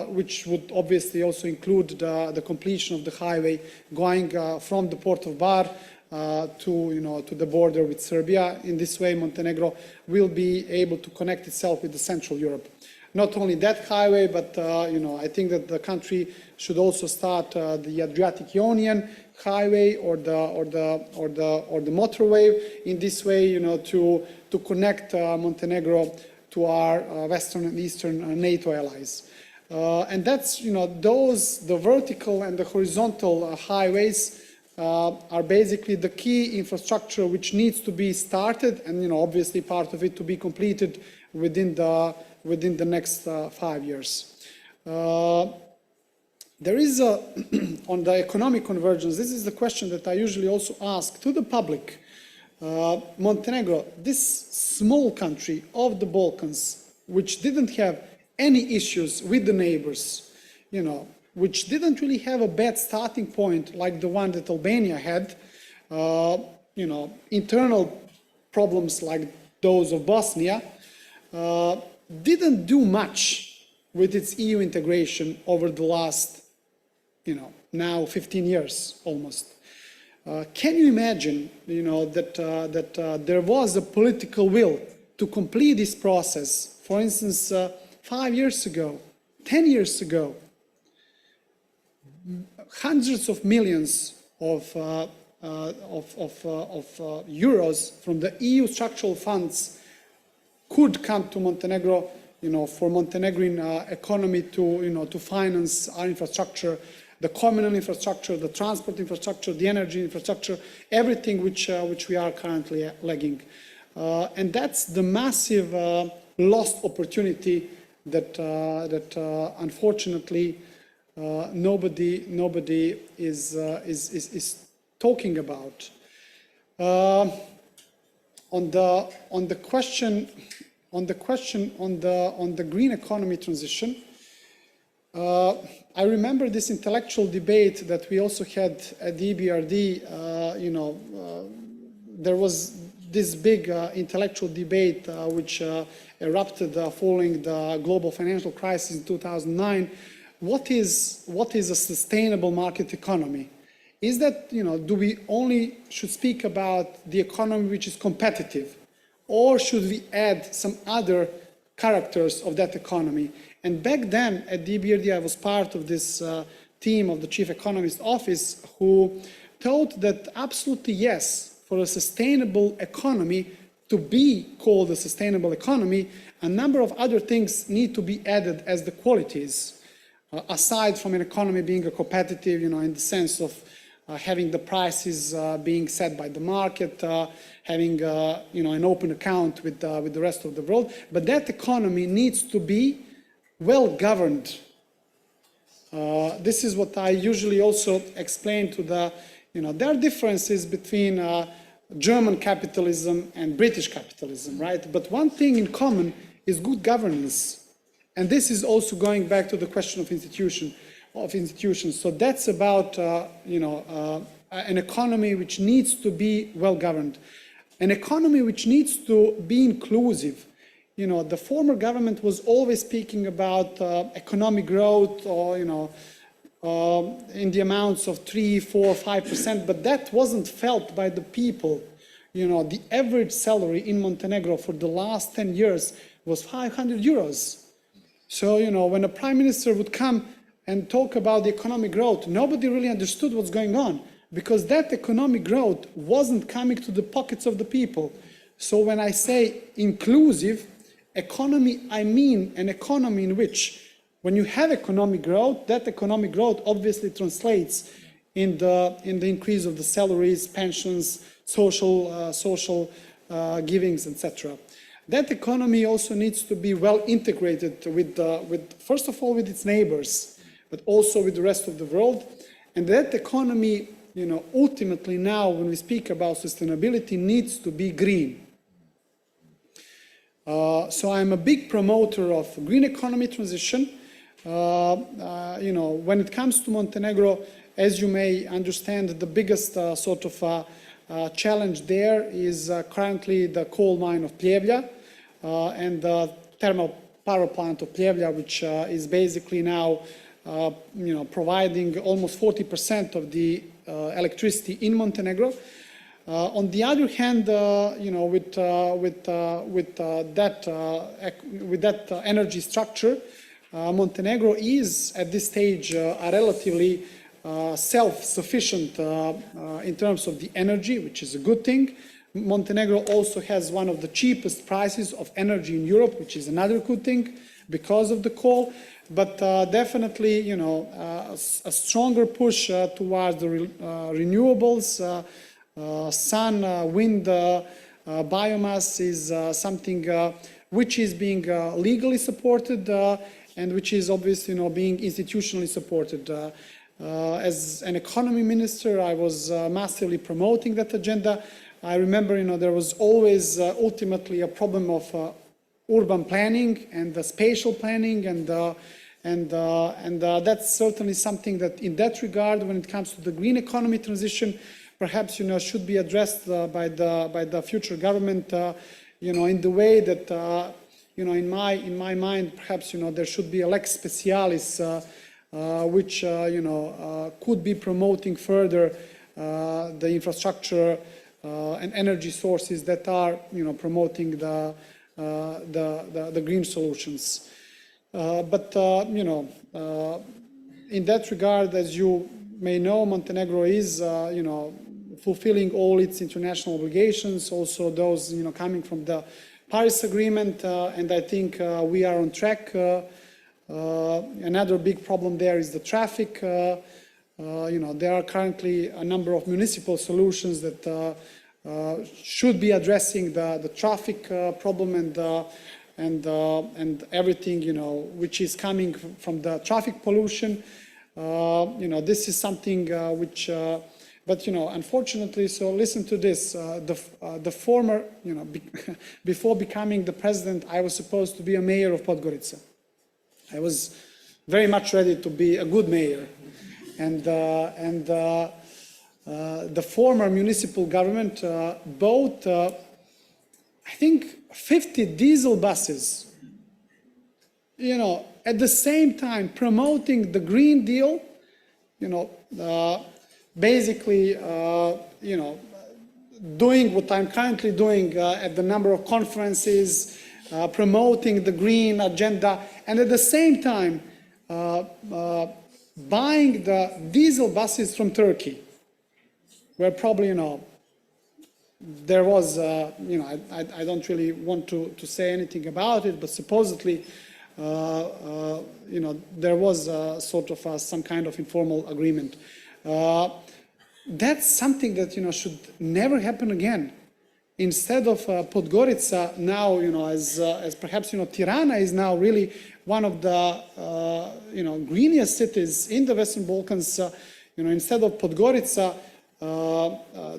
which would obviously also include the completion of the highway going from the port of Bar to the border with Serbia. In this way, Montenegro will be able to connect itself with the Central Europe. Not only that highway, but I think that the country should also start the Adriatic-Ionian highway or the motorway. In this way, to connect Montenegro to our Western and Eastern NATO allies. And that's the vertical and the horizontal highways are basically the key infrastructure which needs to be started, and obviously part of it to be completed within the next 5 years. There is on the economic convergence, this is the question that I usually also ask to the public. Montenegro, this small country of the Balkans, which didn't have any issues with the neighbors, which didn't really have a bad starting point like the one that Albania had, internal problems like those of Bosnia, didn't do much with its EU integration over the last, now 15 years almost. Can you imagine, that there was a political will to complete this process, for instance, 5 years ago, 10 years ago? Hundreds of millions of euros from the EU structural funds could come to Montenegro, for Montenegrin economy to finance our infrastructure, the communal infrastructure, the transport infrastructure, the energy infrastructure, everything which we are currently lagging. And that's the massive lost opportunity that unfortunately nobody is talking about. On the question on the green economy transition, I remember this intellectual debate that we also had at the EBRD. this big intellectual debate which erupted following the global financial crisis in 2009. What is a sustainable market economy? Is that, do we only should speak about the economy which is competitive, or should we add some other characters of that economy? And back then at the EBRD, I was part of this team of the Chief Economist Office who thought that absolutely yes, for a sustainable economy to be called a sustainable economy, a number of other things need to be added as the qualities, aside from an economy being a competitive, in the sense of having the prices being set by the market, having an open account with the rest of the world. But that economy needs to be well governed. This is what I usually also explain to there are differences between German capitalism and British capitalism, right? But one thing in common is good governance. And this is also going back to the question of institutions. So that's about, an economy which needs to be well governed. An economy which needs to be inclusive. The former government was always speaking about economic growth or, in the amounts of 3, 4, 5%, but that wasn't felt by the people. The average salary in Montenegro for the last 10 years was 500 euros. So, when a prime minister would come and talk about the economic growth, nobody really understood what's going on, because that economic growth wasn't coming to the pockets of the people. So when I say inclusive economy, I mean an economy in which, when you have economic growth, that economic growth obviously translates in the increase of the salaries, pensions, social givings, etc. That economy also needs to be well integrated with first of all with its neighbors, but also with the rest of the world. And that economy, ultimately now when we speak about sustainability, needs to be green. So I'm a big promoter of green economy transition. When it comes to Montenegro, as you may understand, the biggest challenge there is currently the coal mine of Pljevlja and the thermal power plant of Pljevlja, which is basically now providing almost 40% of the electricity in Montenegro. On the other hand, with that energy structure, Montenegro is at this stage a relatively self-sufficient in terms of the energy, which is a good thing. Montenegro also has one of the cheapest prices of energy in Europe, which is another good thing because of the coal. But definitely, a stronger push towards the renewables, sun, wind, biomass is something which is being legally supported and which is obviously being institutionally supported. As an economy minister, I was massively promoting that agenda. I remember, there was always ultimately a problem of urban planning and the spatial planning, and that's certainly something that, in that regard, when it comes to the green economy transition, perhaps should be addressed by the future government, in the way that in my mind, perhaps there should be a lex specialis, which could be promoting further the infrastructure and energy sources that are promoting the green solutions. But in that regard, as you may know, Montenegro is fulfilling all its international obligations, also those coming from the Paris Agreement, and I think we are on track. Another big problem there is the traffic. There are currently a number of municipal solutions that should be addressing the traffic problem and everything which is coming from the traffic pollution. This is something which, but unfortunately, so listen to this. The former, before becoming the president, I was supposed to be a mayor of Podgorica. I was very much ready to be a good mayor, and the former municipal government, both I think, 50 diesel buses, you know, at the same time promoting the Green Deal, you know, basically, you know, doing what I'm currently doing at the number of conferences, promoting the green agenda, and at the same time buying the diesel buses from Turkey, where probably, you know, there was, you know, I don't really want to say anything about it, but supposedly, you know, there was sort of some kind of informal agreement. That's something that, you know, should never happen again. Instead of Podgorica now, you know, as perhaps, you know, Tirana is now really one of the, you know, greeniest cities in the Western Balkans, you know, instead of Podgorica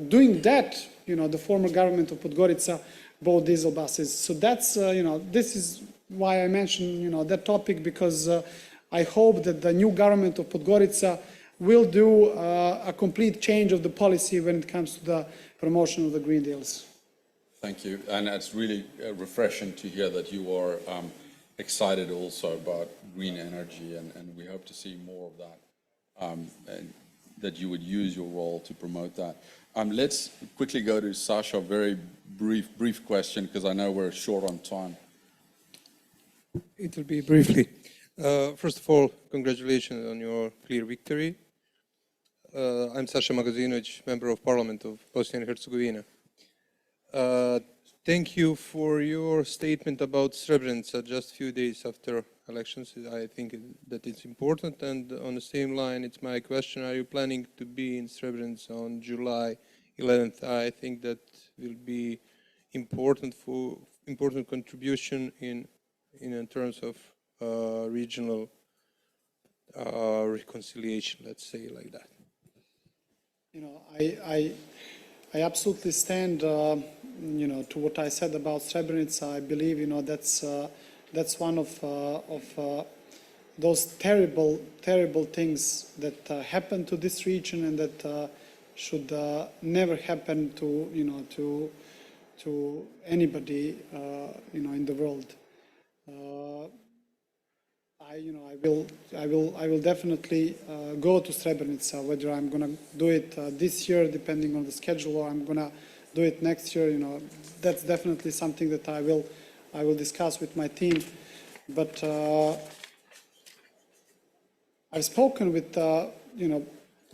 doing that, you know, the former government of Podgorica bought diesel buses. So that's, you know, this is why I mentioned, you know, that topic, because I hope that the new government of Podgorica will do a complete change of the policy when it comes to the promotion of the Green Deals. Thank you. And it's really refreshing to hear that you are excited also about green energy, and we hope to see more of that, and that you would use your role to promote that. Let's quickly go to Sasha, very brief question, because I know we're short on time. It will be briefly. First of all, congratulations on your clear victory. I'm Sasha Magazinovic, Member of Parliament of Bosnia and Herzegovina. Thank you for your statement about Srebrenica just a few days after elections. I think that it's important, and on the same line, it's my question, are you planning to be in Srebrenica on July 11th? I think that will be important contribution in terms of regional reconciliation, let's say like that. You know, I absolutely stand, you know, to what I said about Srebrenica. I believe, you know, that's one of those terrible things that happened to this region, and that should never happen to, you know, to anybody, you know, in the world. I will definitely go to Srebrenica, whether I'm going to do it this year, depending on the schedule, or I'm going to do it next year. You know, that's definitely something that I will discuss with my team. But I've spoken with you know,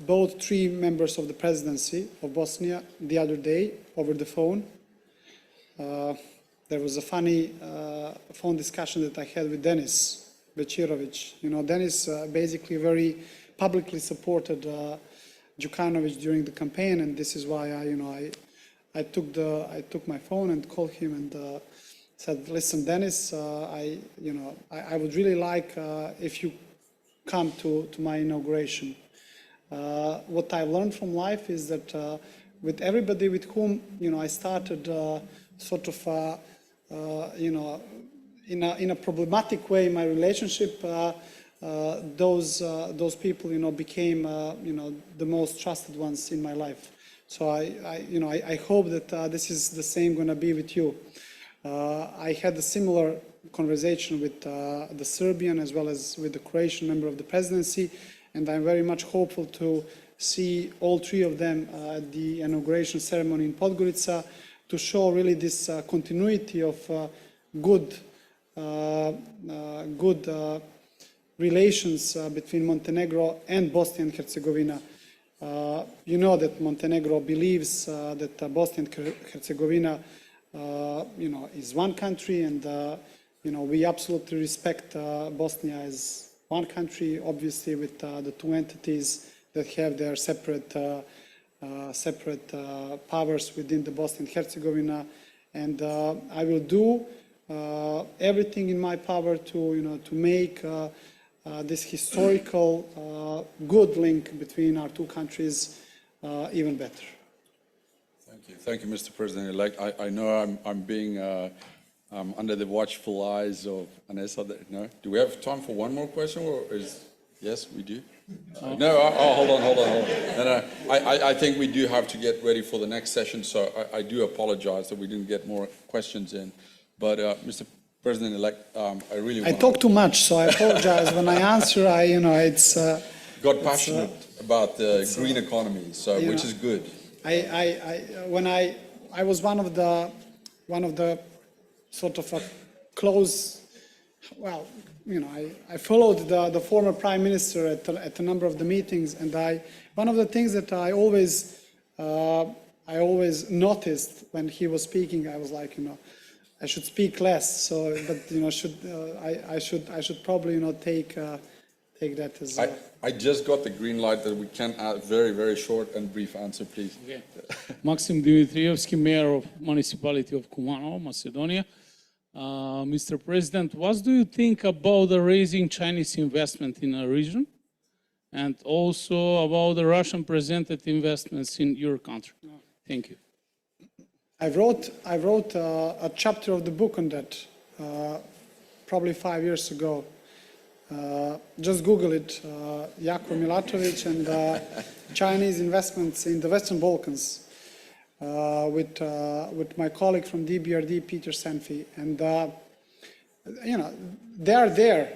both three members of the presidency of Bosnia the other day over the phone. There was a funny phone discussion that I had with Denis Bečirović. You know, Denis basically very publicly supported Đukanović during the campaign, and this is why I took my phone and called him and said, "Listen, Denis, I would really like if you come to my inauguration." What I've learned from life is that with everybody with whom, you know, I started sort of in a problematic way my relationship, those people, you know, became you know, the most trusted ones in my life. So I hope that this is the same going to be with you. I had a similar conversation with the Serbian as well as with the Croatian member of the presidency, and I'm very much hopeful to see all three of them at the inauguration ceremony in Podgorica, to show really this continuity of good relations between Montenegro and Bosnia and Herzegovina. You know that Montenegro believes that Bosnia and Herzegovina, you know, is one country, and you know, we absolutely respect Bosnia as one country, obviously with the two entities that have their separate powers within the Bosnia and Herzegovina, and I will do everything in my power to, you know, to make this historical good link between our two countries even better. Thank you, Mr. President-elect. I know I'm being under the watchful eyes of Anessa. No, do we have time for one more question, or is yes, we do? No, hold on. No, I think we do have to get ready for the next session, so I do apologize that we didn't get more questions in. But Mr. President-elect, I really want talk too much, so I apologize. When I answer, it's... got passionate about the green economy, so which is good. When I was one of the sort of a close, well, I followed the former prime minister at a number of the meetings, and one of the things that I always noticed when he was speaking, I was like, I should speak less. So, but I should probably take that as. I just got the green light that we can add very short and brief answer, please. Okay. Maxim Dimitrievski, Mayor of Municipality of Kumanovo, Macedonia. Mr. President, what do you think about the raising Chinese investment in the region, and also about the Russian presented investments in your country? Thank you. I wrote a chapter of the book on that probably 5 years ago. Just Google it, Jakov Milatovic and Chinese investments in the Western Balkans. With my colleague from DBRD, Peter Senfi, and they are there.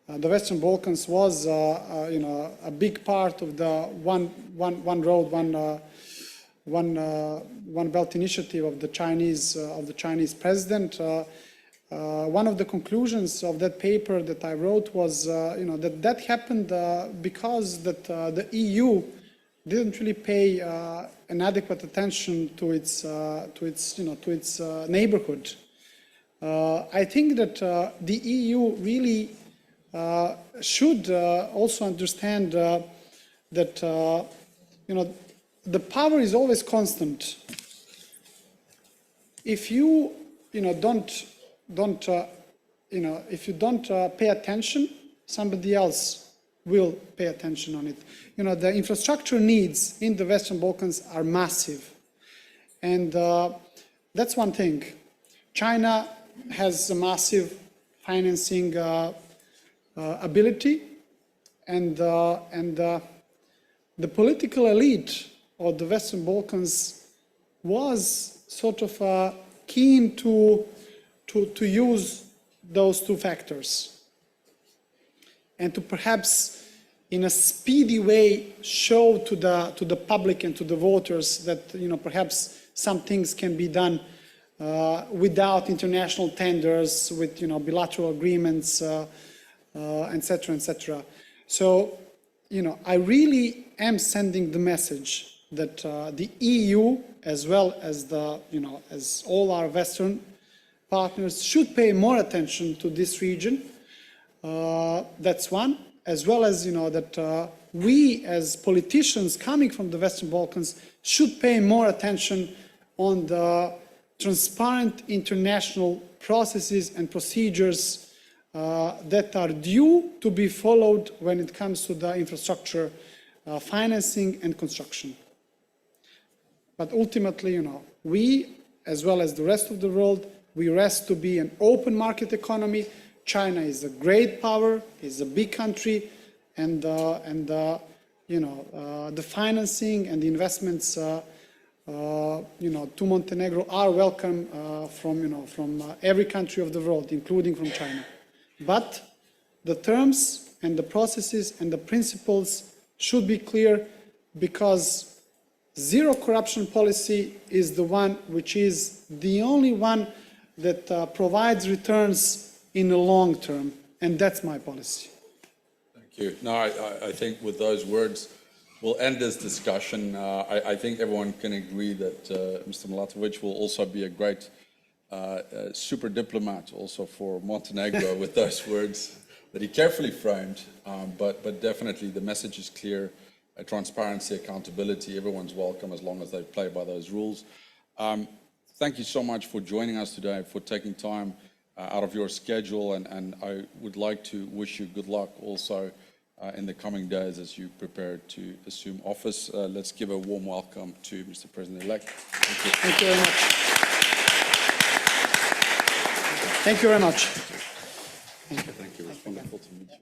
The Western Balkans was a big part of the one road, one belt initiative of the Chinese president. One of the conclusions of that paper that I wrote was that happened because the EU didn't really pay an adequate attention to its neighborhood. I think that the EU really should also understand that the power is always constant. If you if you don't pay attention, somebody else will pay attention on it. The infrastructure needs in the Western Balkans are massive. And that's one thing. China has a massive financing ability, and the political elite of the Western Balkans was sort of keen to use those two factors, and to perhaps in a speedy way show to the public and to the voters that perhaps some things can be done without international tenders, with bilateral agreements, etc., etc. So I really am sending the message that the EU, as well as as all our Western partners, should pay more attention to this region. That's one, as well as that we as politicians coming from the Western Balkans should pay more attention on the transparent international processes and procedures that are due to be followed when it comes to the infrastructure financing and construction. But ultimately, we, as well as the rest of the world, we rest to be an open market economy. China is a great power, is a big country, and the financing and the investments to Montenegro are welcome from every country of the world, including from China. But the terms and the processes and the principles should be clear, because zero corruption policy is the one which is the only one that provides returns in the long term, and that's my policy. Thank you. No, I think with those words, we'll end this discussion. I think everyone can agree that Mr. Milatovic will also be a great super diplomat also for Montenegro with those words that he carefully framed, but definitely the message is clear. Transparency, accountability, everyone's welcome as long as they play by those rules. Thank you so much for joining us today, for taking time out of your schedule, and I would like to wish you good luck also in the coming days as you prepare to assume office. Let's give a warm welcome to Mr. President-elect. Thank you. Thank you very much. Thank you very much. Thank you. It's wonderful to meet you.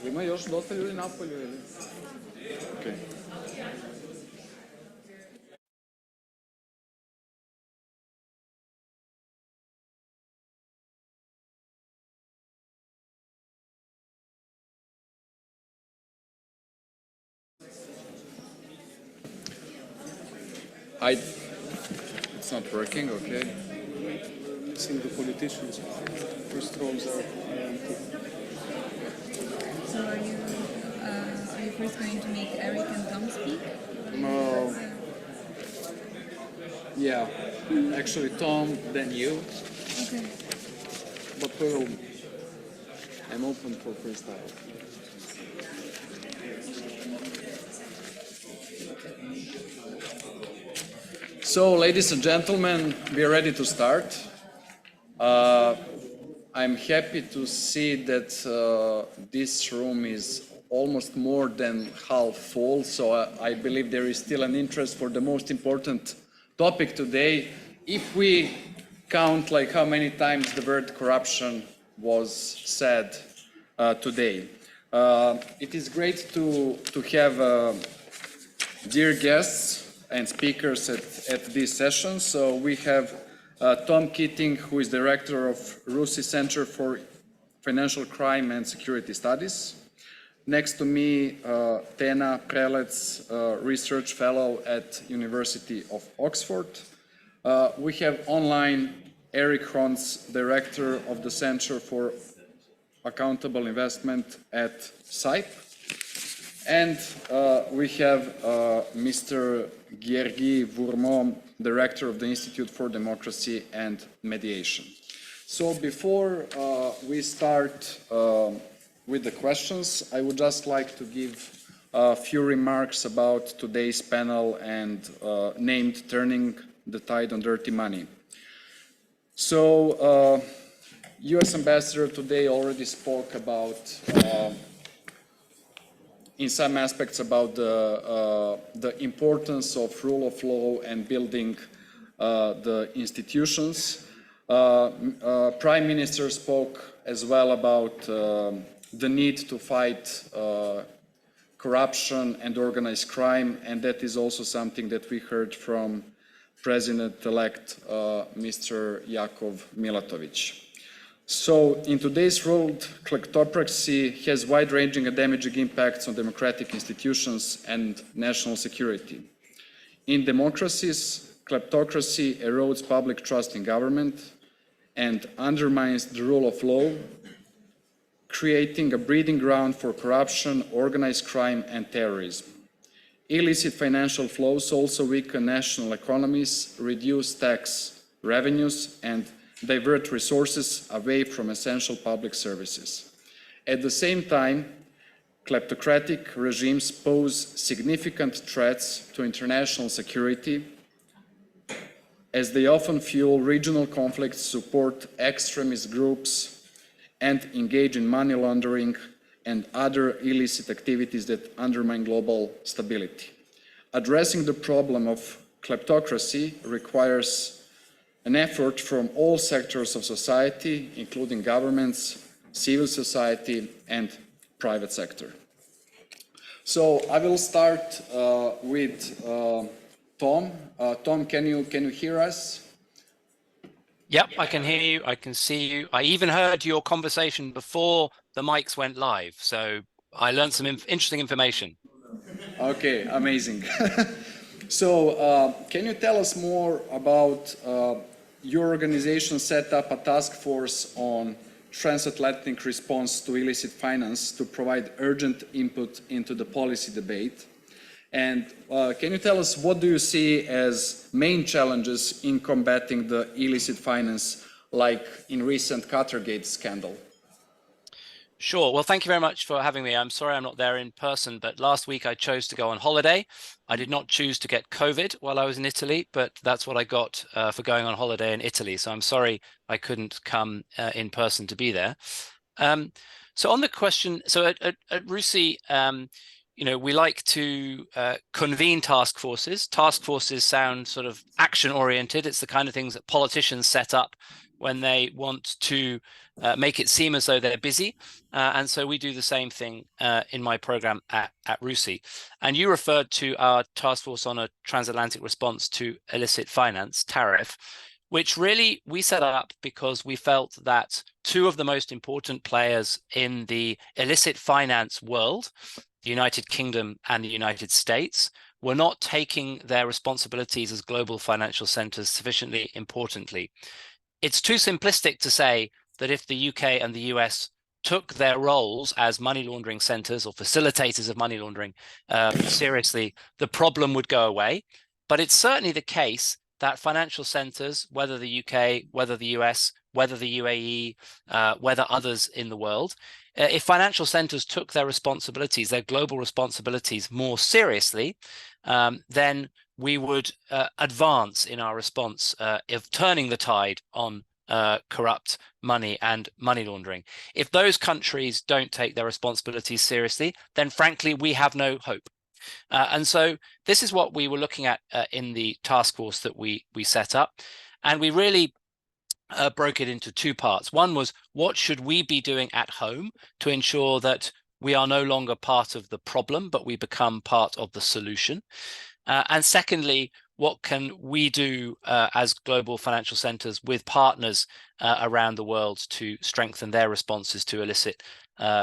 Ima još dosta ljudi napolju ili? Okay. It's not working, okay. Seeing the politicians, first rows are empty. So are you first going to make Eric and Tom speak? No. Yeah, actually Tom, then you, Okay. but I'm open for freestyle. So, ladies and gentlemen, we are ready to start. I'm happy to see that this room is almost more than half full, so I believe there is still an interest for the most important topic today. If we count like how many times the word corruption was said today. It is great to have dear guests and speakers at this session. So we have Tom Keating, who is director of RUSI Center for Financial Crime and Security Studies. Next to me, Tena Prelec, research fellow at University of Oxford. We have online Eric Hrons, director of the Center for Accountable Investment at SIPE. And we have Mr. Georgi Vourmont, director of the Institute for Democracy and Mediation. So before we start with the questions, I would just like to give a few remarks about today's panel and named Turning the Tide on Dirty Money. So US Ambassador today already spoke about in some aspects about the importance of rule of law and building the institutions. Prime Minister spoke as well about the need to fight corruption and organized crime, and that is also something that we heard from President-elect Mr. Jakov Milatovic. So, in today's world, kleptocracy has wide-ranging and damaging impacts on democratic institutions and national security. In democracies, kleptocracy erodes public trust in government and undermines the rule of law, creating a breeding ground for corruption, organized crime, and terrorism. Illicit financial flows also weaken national economies, reduce tax revenues, and divert resources away from essential public services. At the same time, kleptocratic regimes pose significant threats to international security, as they often fuel regional conflicts, support extremist groups, and engage in money laundering and other illicit activities that undermine global stability. Addressing the problem of kleptocracy requires an effort from all sectors of society, including governments, civil society, and private sector. So I will start with Tom. Tom, can you hear us? Yep, I can hear you. I can see you. I even heard your conversation before the mics went live. So I learned some interesting information. Okay, amazing. So can you tell us more about your organization set up a task force on transatlantic response to illicit finance to provide urgent input into the policy debate. And can you tell us what do you see as main challenges in combating the illicit finance, like in recent Qatargate scandal? Sure. Well, thank you very much for having me. I'm sorry I'm not there in person, but last week I chose to go on holiday. I did not choose to get COVID while I was in Italy, but that's what I got for going on holiday in Italy. So I'm sorry I couldn't come in person to be there. So on the question, so at RUSI, you know, we like to convene task forces. Task forces sound sort of action oriented. It's the kind of things that politicians set up when they want to make it seem as though they're busy. And so we do the same thing in my program at RUSI. And you referred to our task force on a transatlantic response to illicit finance, tariff, which really we set up because we felt that two of the most important players in the illicit finance world, the United Kingdom and the United States, were not taking their responsibilities as global financial centers sufficiently importantly. It's too simplistic to say that if the UK and the US took their roles as money laundering centers or facilitators of money laundering seriously, the problem would go away. But it's certainly the case that financial centers, whether the UK, whether the US, whether the UAE, whether others in the world, if financial centers took their responsibilities, their global responsibilities more seriously, then we would advance in our response of turning the tide on corrupt money and money laundering. If those countries don't take their responsibilities seriously, then frankly, we have no hope. And so this is what we were looking at in the task force that we set up. And we really broke it into two parts. One was, what should we be doing at home to ensure that we are no longer part of the problem, but we become part of the solution? And secondly, what can we do as global financial centers with partners around the world to strengthen their responses to illicit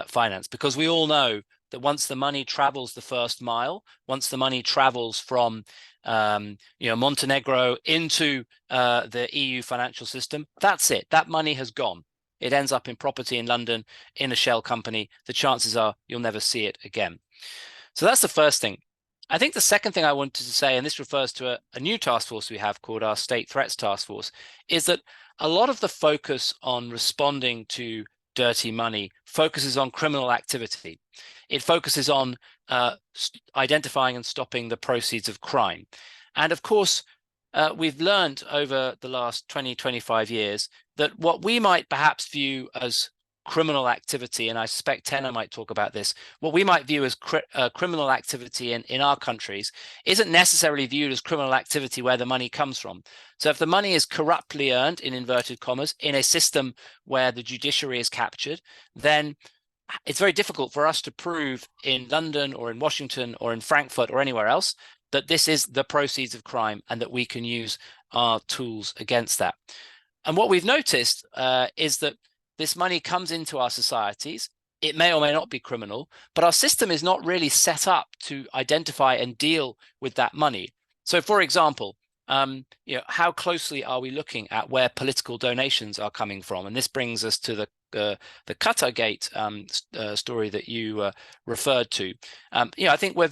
finance? Because we all know that once the money travels the first mile, once the money travels from Montenegro into the EU financial system, that's it. That money has gone. It ends up in property in London, in a shell company. The chances are you'll never see it again. So that's the first thing. I think the second thing I wanted to say, and this refers to a new task force we have called our State Threats Task Force, is that a lot of the focus on responding to dirty money focuses on criminal activity. It focuses on identifying and stopping the proceeds of crime. And of course, we've learned over the last 20, 25 years that what we might perhaps view as criminal activity, and I suspect Tena might talk about this, what we might view as criminal activity in our countries isn't necessarily viewed as criminal activity where the money comes from. So if the money is corruptly earned, in inverted commas, in a system where the judiciary is captured, then it's very difficult for us to prove in London or in Washington or in Frankfurt or anywhere else that this is the proceeds of crime and that we can use our tools against that. And what we've noticed is that this money comes into our societies. It may or may not be criminal, but our system is not really set up to identify and deal with that money. So, for example, how closely are we looking at where political donations are coming from? And this brings us to the Qatargate story that you referred to. I think we're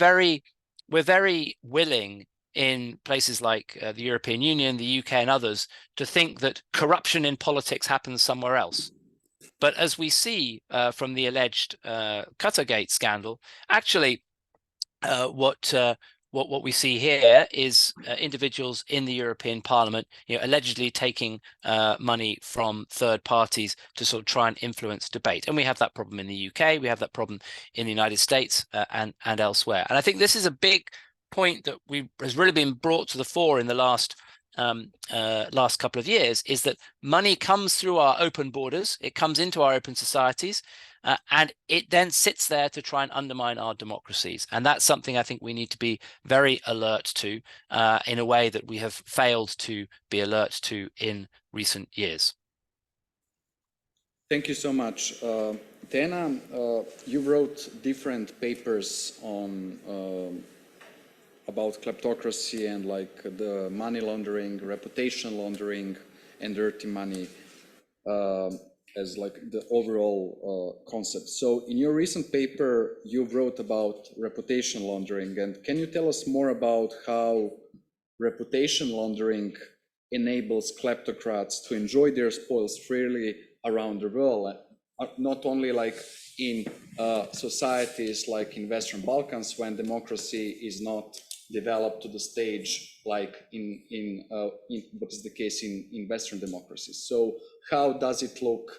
very willing in places like the European Union, the UK, and others to think that corruption in politics happens somewhere else. But as we see from the alleged Qatargate scandal, actually, what we see here is individuals in the European Parliament, allegedly taking money from third parties to sort of try and influence debate. And we have that problem in the UK, we have that problem in the United States and elsewhere. And I think this is a big point that has really been brought to the fore in the last couple of years, is that money comes through our open borders, it comes into our open societies, and it then sits there to try and undermine our democracies. And that's something I think we need to be very alert to in a way that we have failed to be alert to in recent years. Thank you so much. Tena, you wrote different papers on about kleptocracy and like the money laundering, reputation laundering, and dirty money as like the overall concept. So in your recent paper, you wrote about reputation laundering, and can you tell us more about how reputation laundering enables kleptocrats to enjoy their spoils freely around the world, not only like in societies like in Western Balkans when democracy is not developed to the stage like in what is the case in Western democracies. So how does it look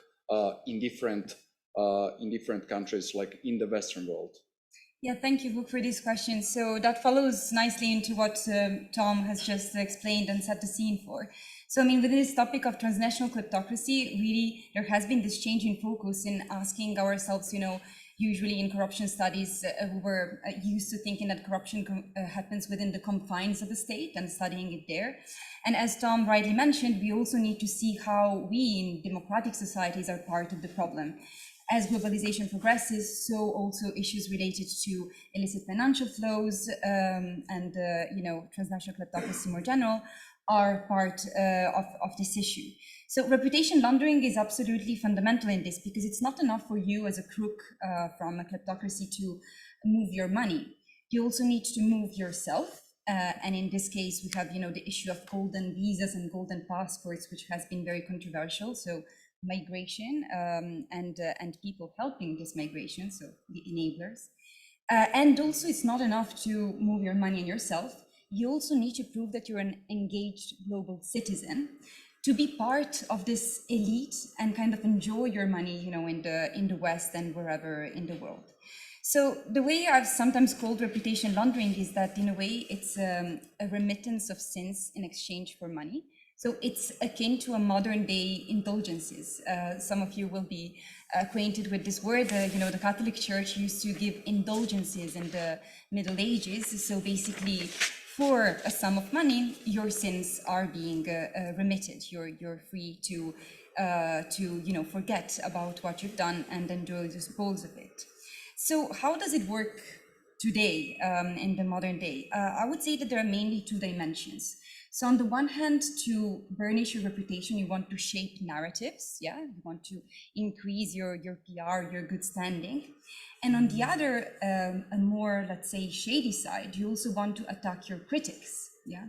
in different countries like in the Western world? Yeah, thank you, Vuk, for this question. So that follows nicely into what Tom has just explained and set the scene for. So, I mean, within this topic of transnational kleptocracy, really, there has been this change in focus in asking ourselves, you know, usually in corruption studies, we were used to thinking that corruption happens within the confines of the state and studying it there. And as Tom rightly mentioned, we also need to see how we in democratic societies are part of the problem. As globalization progresses, so also issues related to illicit financial flows and you know, transnational kleptocracy more general are part of this issue. So reputation laundering is absolutely fundamental in this, because it's not enough for you as a crook from a kleptocracy to move your money. You also need to move yourself. And in this case, we have, you know, the issue of golden visas and golden passports, which has been very controversial. So migration and people helping this migration, so the enablers. And also, it's not enough to move your money and yourself. You also need to prove that you're an engaged global citizen to be part of this elite and kind of enjoy your money, you know, in the West and wherever in the world. So the way I've sometimes called reputation laundering is that, in a way, it's a remittance of sins in exchange for money. So it's akin to a modern day indulgences. Some of you will be acquainted with this word. You know, the Catholic Church used to give indulgences in the Middle Ages. So basically, for a sum of money, your sins are being remitted. You're free to you know, forget about what you've done and enjoy the spoils of it. So how does it work today in the modern day? I would say that there are mainly two dimensions. So on the one hand, to burnish your reputation, you want to shape narratives, yeah? You want to increase your PR, your good standing. And on the other, a more, let's say, shady side, you also want to attack your critics, yeah?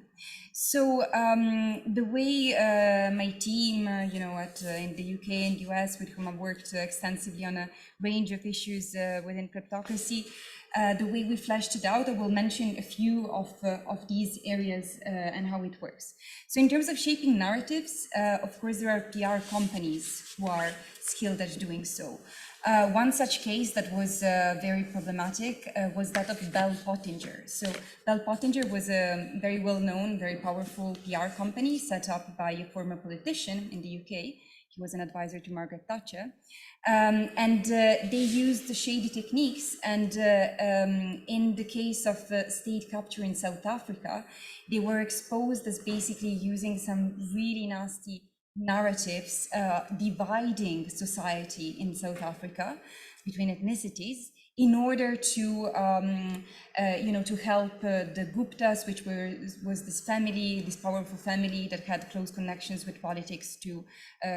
So the way my team, you know, in the UK and US, with whom I've worked extensively on a range of issues within kleptocracy, the way we fleshed it out, I will mention a few of these areas and how it works. So in terms of shaping narratives, of course, there are PR companies who are skilled at doing so. One such case that was very problematic was that of Bell Pottinger. So Bell Pottinger was a very well-known, very powerful PR company set up by a former politician in the UK. He was an advisor to Margaret Thatcher. And they used the shady techniques. And in the case of state capture in South Africa, they were exposed as basically using some really nasty narratives dividing society in South Africa between ethnicities in order to you know, to help the Guptas, which was this family, this powerful family that had close connections with politics, to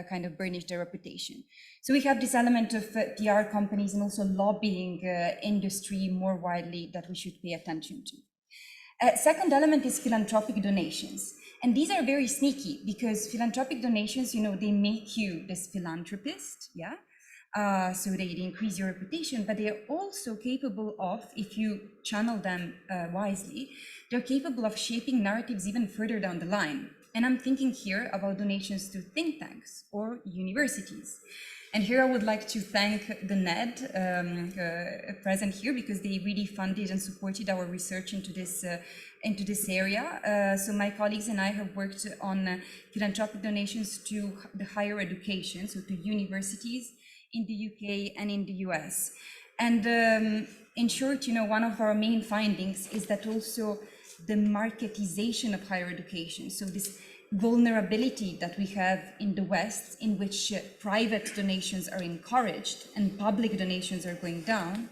kind of burnish their reputation. So we have this element of PR companies and also lobbying industry more widely that we should pay attention to. Second element is philanthropic donations. And these are very sneaky, because philanthropic donations, you know, they make you this philanthropist, yeah? So they increase your reputation, but they are also capable of, if you channel them wisely, they're capable of shaping narratives even further down the line. And I'm thinking here about donations to think tanks or universities. And here I would like to thank the NED present here, because they really funded and supported our research into this area. So my colleagues and I have worked on philanthropic donations to the higher education, so to universities in the UK and in the US. And in short, you know, one of our main findings is that also the marketization of higher education, so this vulnerability that we have in the West, in which private donations are encouraged and public donations are going down,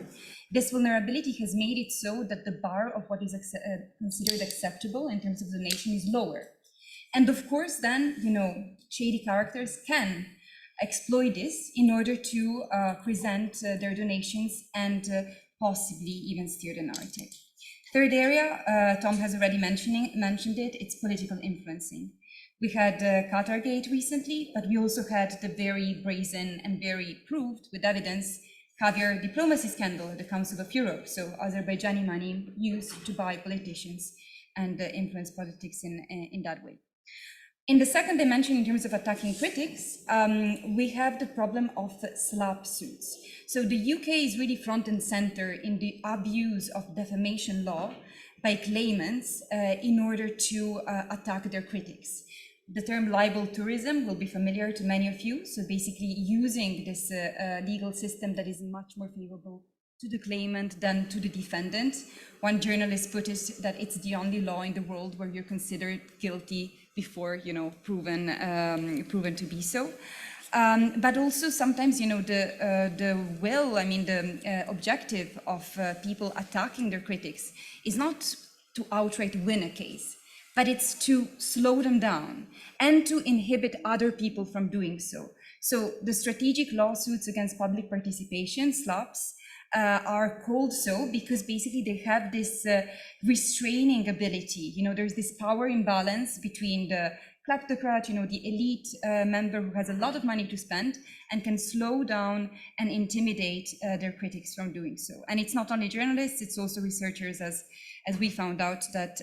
this vulnerability has made it so that the bar of what is considered acceptable in terms of donation is lower. And of course, then, you know, shady characters can exploit this in order to present their donations and possibly even steer the narrative. Third area, Tom has already mentioned it, it's political influencing. We had Qatargate recently, but we also had the very brazen and very proved with evidence caviar diplomacy scandal at the Council of Europe. So Azerbaijani money used to buy politicians and influence politics in that way. In the second dimension, in terms of attacking critics, we have the problem of slap suits. So the UK is really front and center in the abuse of defamation law by claimants in order to attack their critics. The term libel tourism will be familiar to many of you. So basically using this legal system that is much more favorable to the claimant than to the defendant. One journalist put it that it's the only law in the world where you're considered guilty before, proven to be so. But also sometimes, the objective of people attacking their critics is not to outright win a case, but it's to slow them down and to inhibit other people from doing so. So the strategic lawsuits against public participation, SLAPs, are called so because basically they have this restraining ability. There's this power imbalance between the kleptocrat, the elite member who has a lot of money to spend and can slow down and intimidate their critics from doing so. And it's not only journalists, it's also researchers, as we found out, that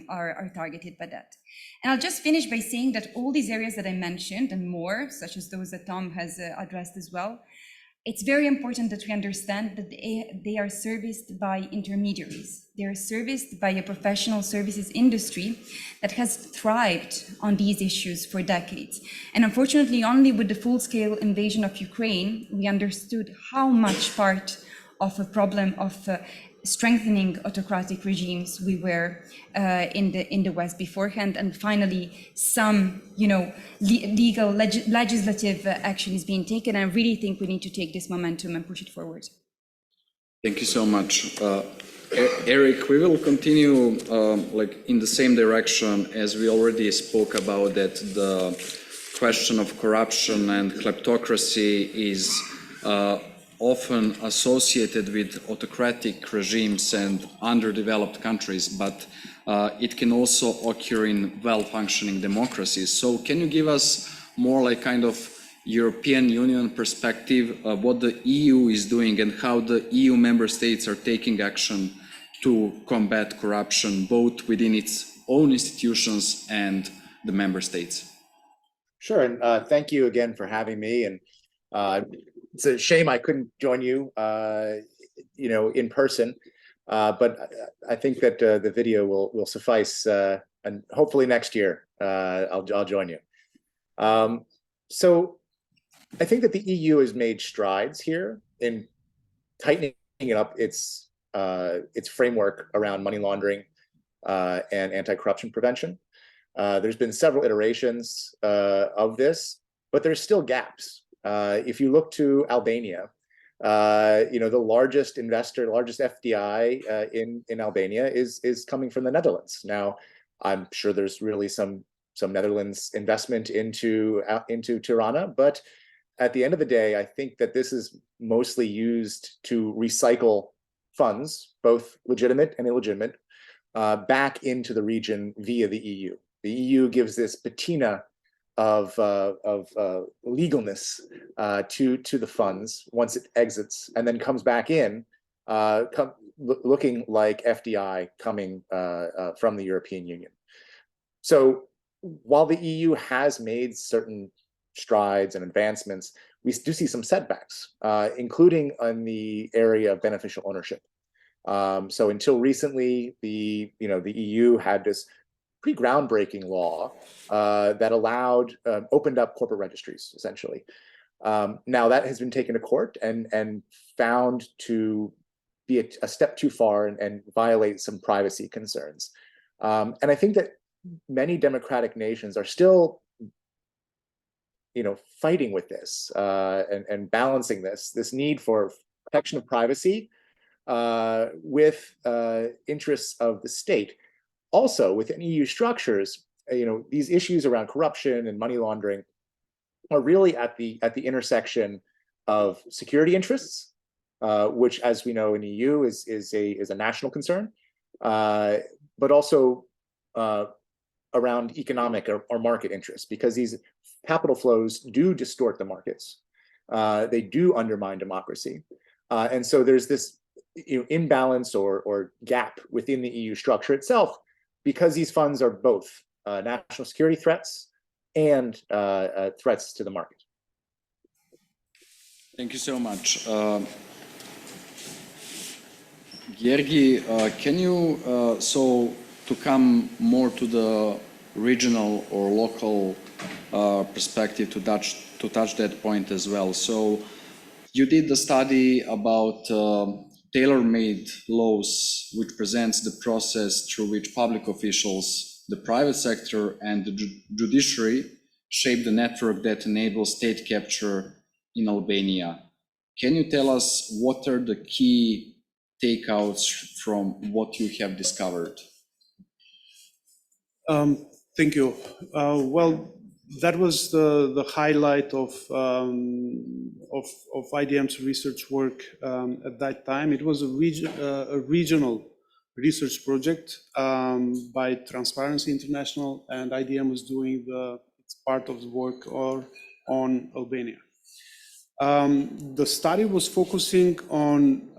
are targeted by that. And I'll just finish by saying that all these areas that I mentioned and more, such as those that Tom has addressed as well, it's very important that we understand that they are serviced by intermediaries. They are serviced by a professional services industry that has thrived on these issues for decades. And unfortunately, only with the full-scale invasion of Ukraine, we understood how much part of a problem of strengthening autocratic regimes we were in the West beforehand, and finally some legal legislative action is being taken. I really think we need to take this momentum and push it forward. Thank you so much. Eric, we will continue in the same direction as we already spoke about, that the question of corruption and kleptocracy is often associated with autocratic regimes and underdeveloped countries, but it can also occur in well-functioning democracies. So can you give us more European Union perspective of what the EU is doing and how the EU member states are taking action to combat corruption, both within its own institutions and the member states? Sure, and thank you again for having me. And it's a shame I couldn't join you, in person, but I think that the video will suffice, and hopefully next year I'll join you. So I think that the EU has made strides here in tightening up its framework around money laundering and anti-corruption prevention. There's been several iterations of this, but there's still gaps. If you look to Albania, the largest investor, largest FDI in Albania is coming from the Netherlands. Now, I'm sure there's really some Netherlands investment into Tirana, but at the end of the day, I think that this is mostly used to recycle funds, both legitimate and illegitimate, back into the region via the EU. The EU gives this patina of legalness to the funds once it exits, and then comes back in, looking like FDI coming from the European Union. So while the EU has made certain strides and advancements, we do see some setbacks, including in the area of beneficial ownership. So until recently, the EU had this pretty groundbreaking law that opened up corporate registries, essentially. Now that has been taken to court and found to be a step too far and violate some privacy concerns. And I think that many democratic nations are still fighting with this and balancing this need for protection of privacy with interests of the state. Also, within EU structures, these issues around corruption and money laundering are really at the intersection of security interests, which, as we know in EU, is a national concern, but also around economic or market interests, because these capital flows do distort the markets. They do undermine democracy, and so there's this imbalance or gap within the EU structure itself, because these funds are both national security threats and threats to the market. Thank you so much. Georgi, can you, so to come more to the regional or local perspective to touch that point as well. So you did the study about tailor-made laws, which presents the process through which public officials, the private sector, and the judiciary shape the network that enables state capture in Albania. Can you tell us what are the key takeouts from what you have discovered? Thank you. Well, that was the highlight of IDM's research work at that time. It was a regional research project by Transparency International, and IDM was doing its part of the work on Albania. The study was focusing on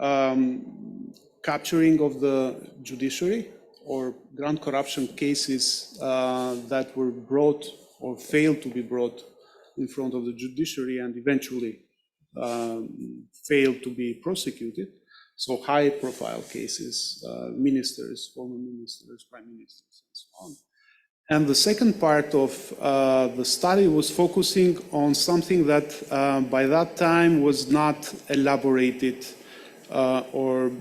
capturing of the judiciary or grand corruption cases that were brought or failed to be brought in front of the judiciary and eventually failed to be prosecuted. So high profile cases, ministers, former ministers, prime ministers, and so on. And the second part of the study was focusing on something that by that time was not elaborated or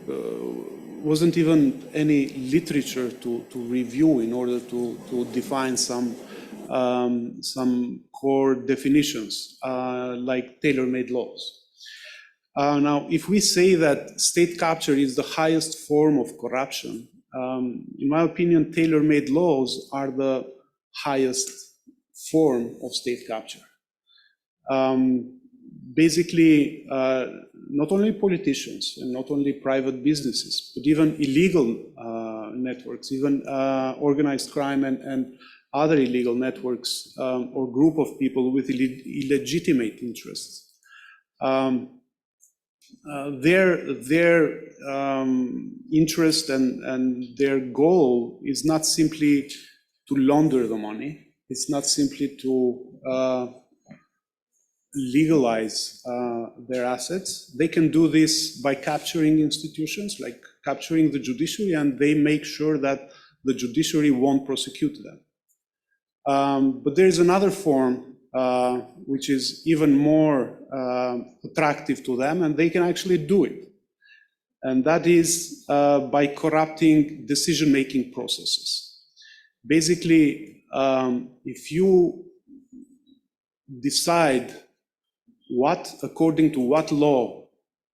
wasn't even any literature to review in order to define some core definitions like tailor-made laws. Now, if we say that state capture is the highest form of corruption, in my opinion, tailor-made laws are the highest form of state capture. Basically, not only politicians and not only private businesses, but even illegal networks, even organized crime and other illegal networks or group of people with illegitimate interests. Their interest and their goal is not simply to launder the money. It's not simply to legalize their assets. They can do this by capturing institutions, like capturing the judiciary, and they make sure that the judiciary won't prosecute them. But there is another form which is even more attractive to them, and they can actually do it. And that is by corrupting decision-making processes. Basically, if you decide according to what law,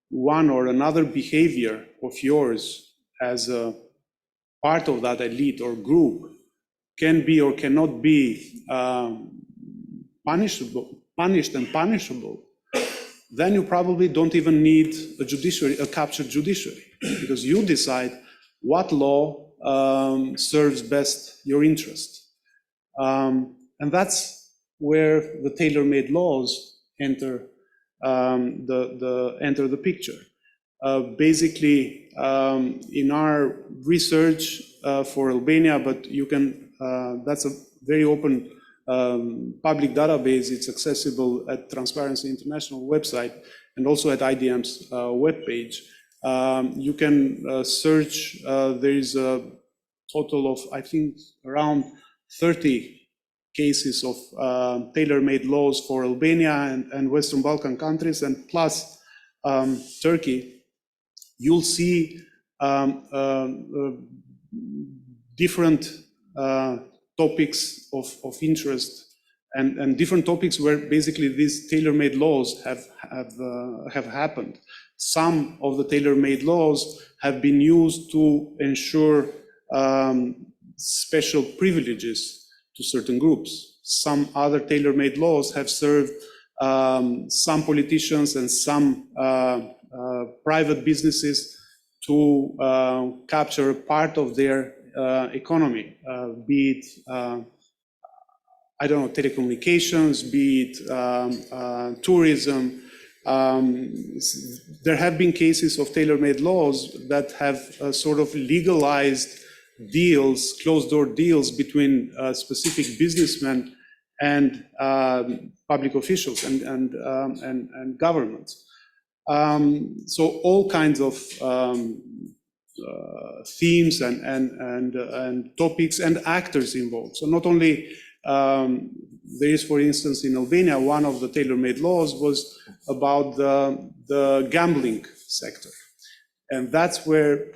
one or another behavior of yours as a part of that elite or group can be or cannot be punished and punishable, then you probably don't even need a captured judiciary, because you decide what law serves best your interest. And that's where the tailor-made laws enter the picture. Basically, in our research for Albania, but you can, that's a very open public database. It's accessible at Transparency International website and also at IDM's webpage. You can search, there is a total of, I think, around 30 cases of tailor-made laws for Albania and Western Balkan countries, and plus Turkey. You'll see different topics of interest and different topics where basically these tailor-made laws have happened. Some of the tailor-made laws have been used to ensure special privileges to certain groups. Some other tailor-made laws have served some politicians and some private businesses to capture part of their economy, be it, I don't know, telecommunications, be it tourism. There have been cases of tailor-made laws that have sort of legalized deals, closed-door deals between specific businessmen and public officials and governments. So all kinds of themes and topics and actors involved. So not only there is, for instance, in Albania, one of the tailor-made laws was about the gambling sector. And that's where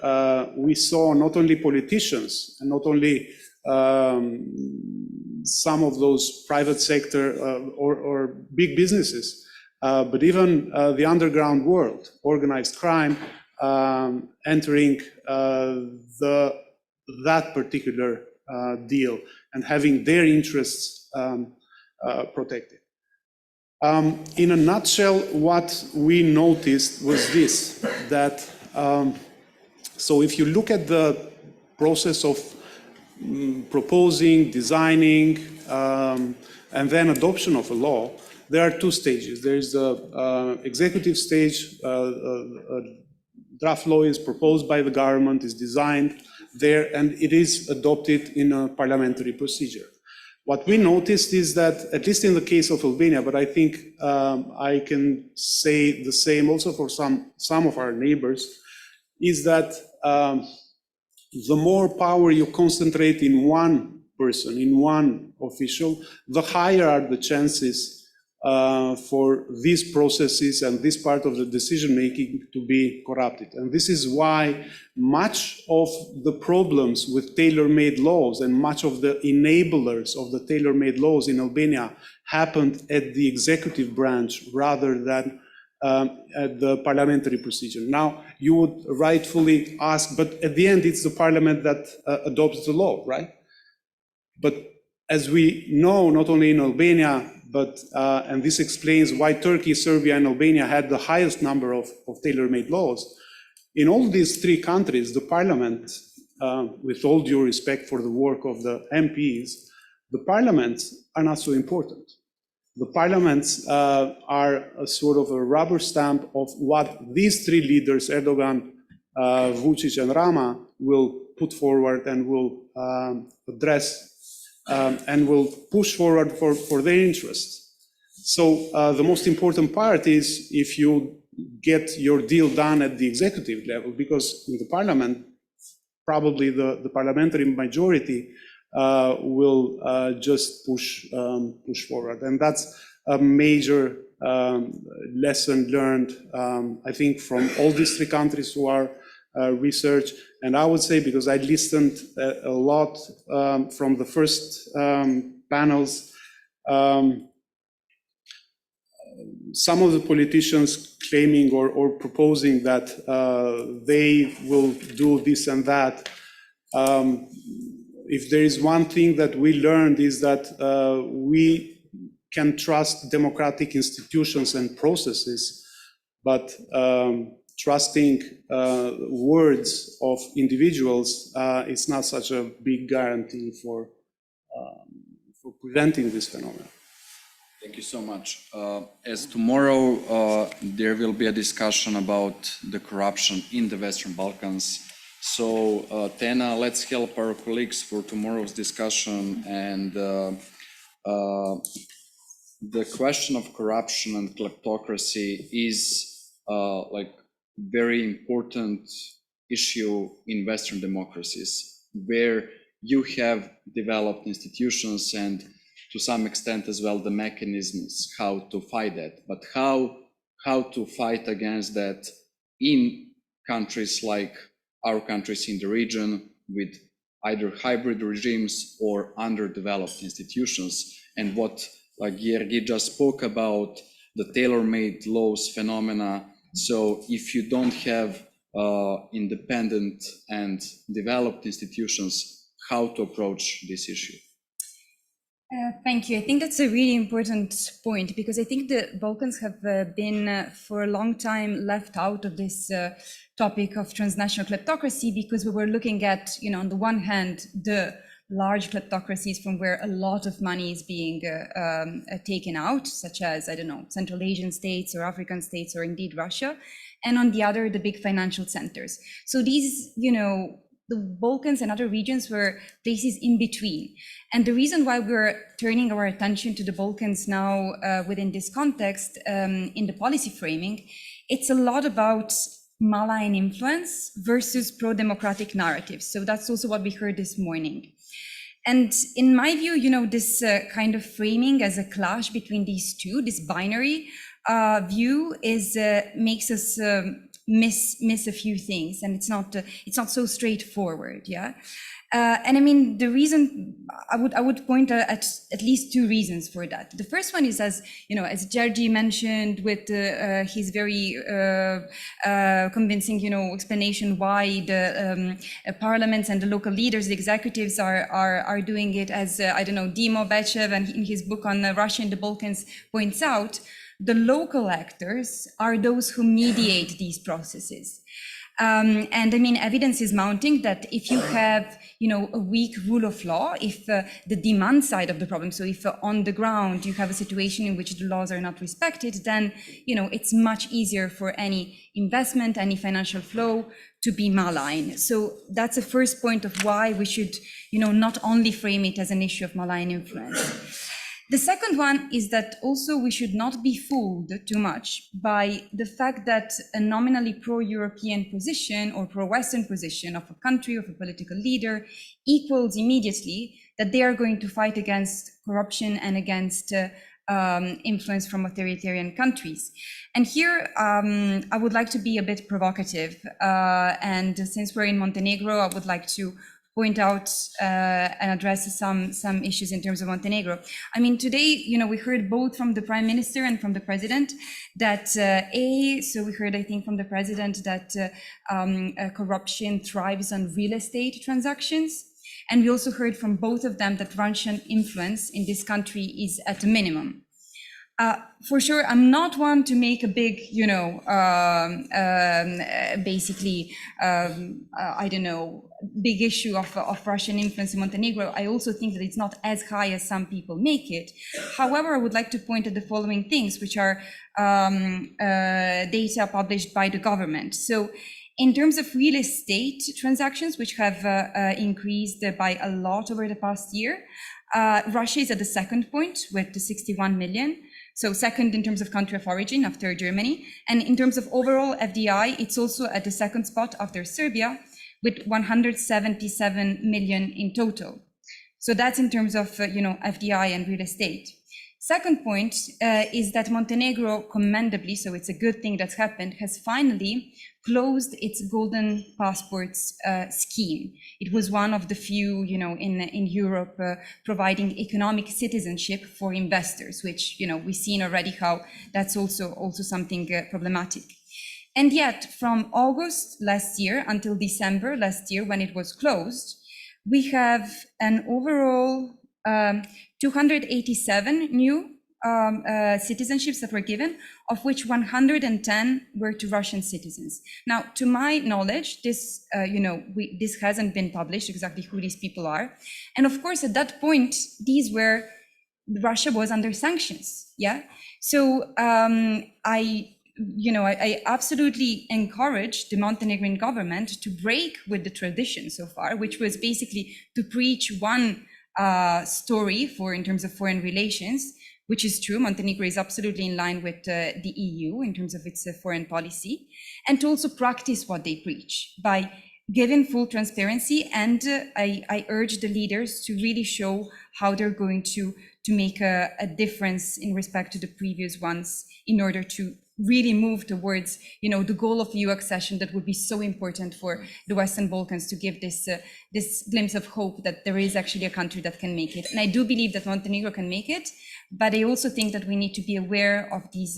we saw not only politicians and not only some of those private sector or big businesses, but even the underground world, organized crime, entering that particular deal and having their interests protected. In a nutshell, what we noticed was this, that so if you look at the process of proposing, designing, and then adoption of a law, there are two stages. There is the executive stage. Draft law is proposed by the government, is designed there, and it is adopted in a parliamentary procedure. What we noticed is that, at least in the case of Albania, but I think I can say the same also for some of our neighbors, is that the more power you concentrate in one person, in one official, the higher are the chances for these processes and this part of the decision-making to be corrupted. And this is why much of the problems with tailor-made laws and much of the enablers of the tailor-made laws in Albania happened at the executive branch rather than at the parliamentary procedure. Now, you would rightfully ask, but at the end, it's the parliament that adopts the law, right? But as we know, not only in Albania, but, and this explains why Turkey, Serbia, and Albania had the highest number of tailor-made laws. In all these three countries, the parliament, with all due respect for the work of the MPs, the parliaments are not so important. The parliaments are a sort of a rubber stamp of what these three leaders, Erdogan, Vučić, and Rama, will put forward and will address and will push forward for their interests. So the most important part is if you get your deal done at the executive level, because in the parliament, probably the parliamentary majority will just push forward. And that's a major lesson learned, I think, from all these three countries who are research. And I would say, because I listened a lot from the first panels, some of the politicians claiming or proposing that they will do this and that. If there is one thing that we learned is that we can trust democratic institutions and processes, but trusting words of individuals is not such a big guarantee for preventing this phenomenon. Thank you so much. As tomorrow there will be a discussion about the corruption in the Western Balkans. So Tena, let's help our colleagues for tomorrow's discussion. And the question of corruption and kleptocracy is like very important issue in Western democracies, where you have developed institutions and to some extent as well the mechanisms how to fight that. But how to fight against that in countries like our countries in the region with either hybrid regimes or underdeveloped institutions, and what Georgi just spoke about, the tailor-made laws phenomena. So if you don't have independent and developed institutions, how to approach this issue? Thank you. I think that's a really important point, because I think the Balkans have been for a long time left out of this topic of transnational kleptocracy, because we were looking at, on the one hand, the large kleptocracies from where a lot of money is being taken out, such as, I don't know, Central Asian states or African states or indeed Russia, and on the other, the big financial centers. So these, the Balkans and other regions were places in between. And the reason why we're turning our attention to the Balkans now within this context, in the policy framing, it's a lot about malign influence versus pro-democratic narratives. So that's also what we heard this morning. And in my view, you know, this kind of framing as a clash between these two, this binary view is makes us miss a few things, and it's not so straightforward. Yeah. And I mean, the reason I would point at least two reasons for that. The first one is, as you know, as Georgi mentioned, with his very convincing, you know, explanation why the parliaments and the local leaders, the executives are doing it, as I don't know, Dimo Bechev, and in his book on Russia and the Balkans points out, the local actors are those who mediate these processes. And I mean, evidence is mounting that if you have, you know, a weak rule of law, if the demand side of the problem, so if on the ground you have a situation in which the laws are not respected, then, you know, it's much easier for any investment, any financial flow to be malign. So that's the first point of why we should, you know, not only frame it as an issue of malign influence. The second one is that also we should not be fooled too much by the fact that a nominally pro-European position or pro-Western position of a country, of a political leader, equals immediately that they are going to fight against corruption and against influence from authoritarian countries. And here I would like to be a bit provocative. And since we're in Montenegro, I would like to point out and address some issues in terms of Montenegro. I mean, today, you know, we heard both from the Prime Minister and from the President that so we heard, I think, from the President that corruption thrives on real estate transactions. And we also heard from both of them that Russian influence in this country is at a minimum. For sure, I'm not one to make a big, you know, basically, I don't know, big issue of Russian influence in Montenegro. I also think that it's not as high as some people make it. However, I would like to point at the following things, which are data published by the government. So in terms of real estate transactions, which have increased by a lot over the past year, Russia is at the second point with the 61 million. So second in terms of country of origin after Germany. And in terms of overall FDI, it's also at the second spot after Serbia with 177 million in total. So that's in terms of, you know, FDI and real estate. Second point is that Montenegro, commendably, so it's a good thing that's happened, has finally closed its golden passports scheme. It was one of the few, you know, in Europe providing economic citizenship for investors, which, you know, we've seen already how that's also something problematic. And yet, from August last year until December last year, when it was closed, we have an overall 287 new citizenships that were given, of which 110 were to Russian citizens. Now, to my knowledge, this, you know, this hasn't been published exactly who these people are. And of course, at that point, Russia was under sanctions. Yeah. So I absolutely encourage the Montenegrin government to break with the tradition so far, which was basically to preach one story in terms of foreign relations, which is true. Montenegro is absolutely in line with the EU in terms of its foreign policy, and to also practice what they preach by giving full transparency. And I urge the leaders to really show how they're going to make a difference in respect to the previous ones in order to really move towards, you know, the goal of EU accession that would be so important for the Western Balkans, to give this glimpse of hope that there is actually a country that can make it. And I do believe that Montenegro can make it, but I also think that we need to be aware of these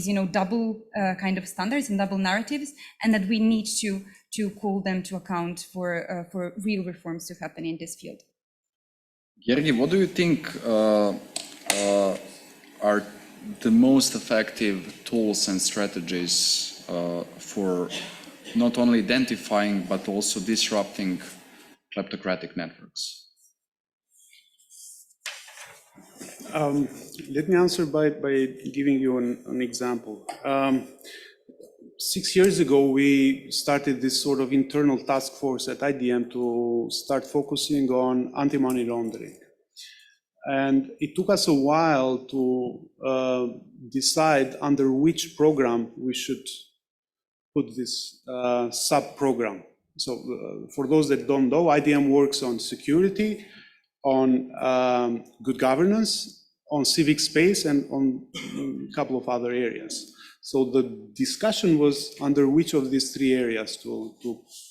you know, double kind of standards and double narratives, and that we need to call them to account for real reforms to happen in this field. Georgi, what do you think are the most effective tools and strategies for not only identifying but also disrupting kleptocratic networks? Let me answer by giving you an example. 6 years ago, we started this sort of internal task force at IDM to start focusing on anti-money laundering. And it took us a while to decide under which program we should put this sub-program. So for those that don't know, IDM works on security, on good governance, on civic space, and on a couple of other areas. So the discussion was under which of these three areas to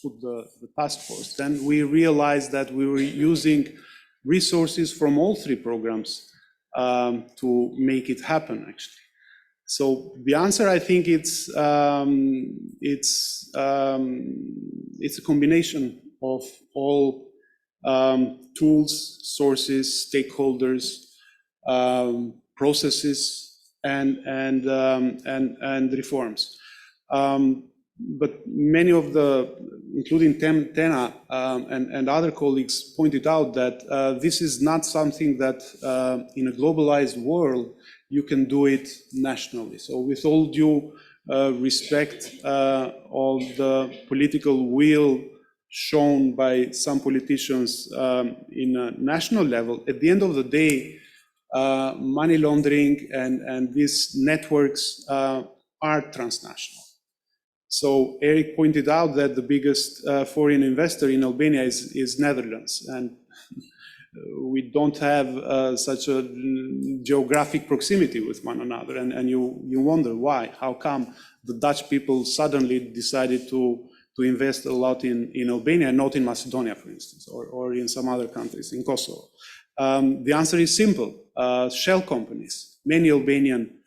put the task force. Then we realized that we were using resources from all three programs to make it happen, actually. So the answer, I think, it's a combination of all tools, sources, stakeholders, processes, and reforms. But many of the, including Tena and other colleagues, pointed out that this is not something that in a globalized world you can do it nationally. So with all due respect, all the political will shown by some politicians in a national level, at the end of the day, money laundering and these networks are transnational. So Eric pointed out that the biggest foreign investor in Albania is Netherlands, and we don't have such a geographic proximity with one another, and you wonder why. How come the Dutch people suddenly decided to invest a lot in Albania, not in Macedonia, for instance, or in some other countries, in Kosovo? The answer is simple. Shell companies, many Albanian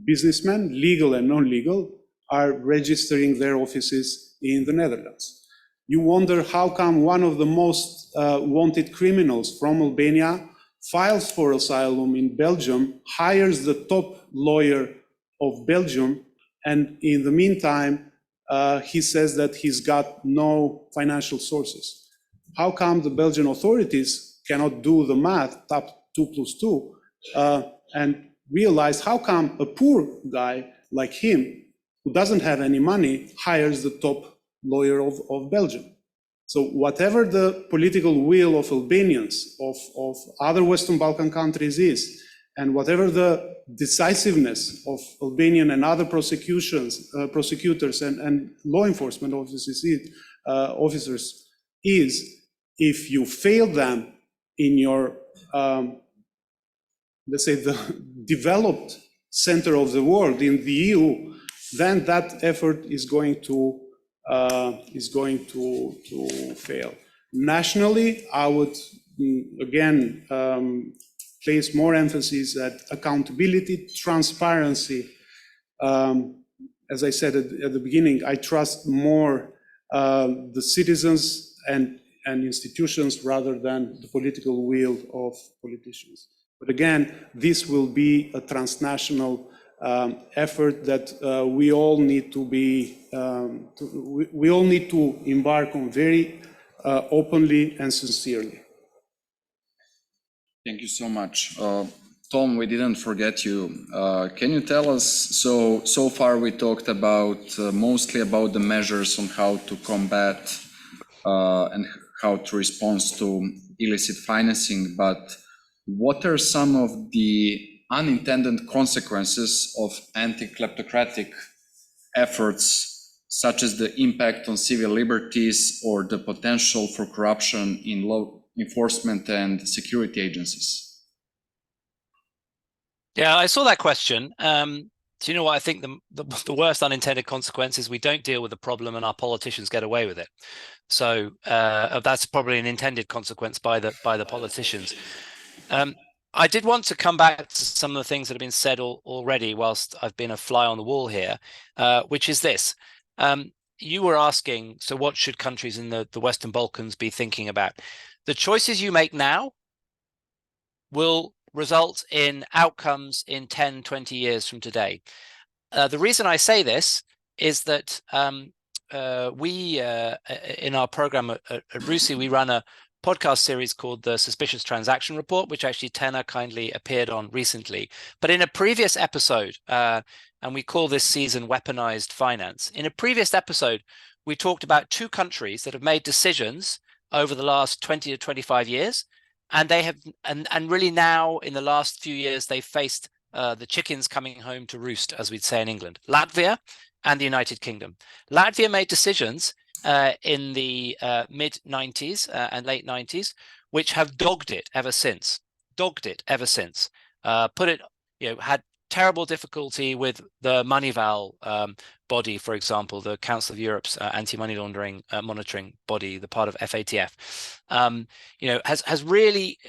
businessmen, legal and non-legal, are registering their offices in the Netherlands. You wonder how come one of the most wanted criminals from Albania files for asylum in Belgium, hires the top lawyer of Belgium, and in the meantime, he says that he's got no financial sources. How come the Belgian authorities cannot do the math, top 2 + 2, and realize how come a poor guy like him, who doesn't have any money, hires the top lawyer of Belgium? So whatever the political will of Albanians, of other Western Balkan countries is, and whatever the decisiveness of Albanian and other prosecutors and law enforcement officers is, if you fail them in your, let's say, the developed center of the world in the EU, then that effort is going to fail. Nationally, I would again place more emphasis at accountability, transparency. As I said at the beginning, I trust more the citizens and institutions rather than the political will of politicians. But again, this will be a transnational effort that we all need to be, we all need to embark on very openly and sincerely. Thank you so much. Tom, we didn't forget you. Can you tell us, so far we talked about mostly about the measures on how to combat and how to respond to illicit financing, but what are some of the unintended consequences of anti-kleptocratic efforts, such as the impact on civil liberties or the potential for corruption in law enforcement and security agencies? Yeah, I saw that question. Do you know what I think the worst unintended consequence is? We don't deal with the problem and our politicians get away with it. So that's probably an intended consequence by the politicians. I did want to come back to some of the things that have been said already whilst I've been a fly on the wall here, which is this. You were asking, so what should countries in the Western Balkans be thinking about? The choices you make now will result in outcomes in 10, 20 years from today. The reason I say this is that we, in our program at RUSI, we run a podcast series called the Suspicious Transaction Report, which actually Tena kindly appeared on recently. But in a previous episode, and we call this season weaponized finance. In a previous episode, we talked about two countries that have made decisions over the last 20 to 25 years, and they have, and really now in the last few years, they've faced the chickens coming home to roost, as we'd say in England, Latvia and the United Kingdom. Latvia made decisions in the mid-90s and late 90s, which have dogged it ever since. Put it, had terrible difficulty with the Moneyval body, for example, the Council of Europe's anti-money laundering monitoring body, the part of FATF.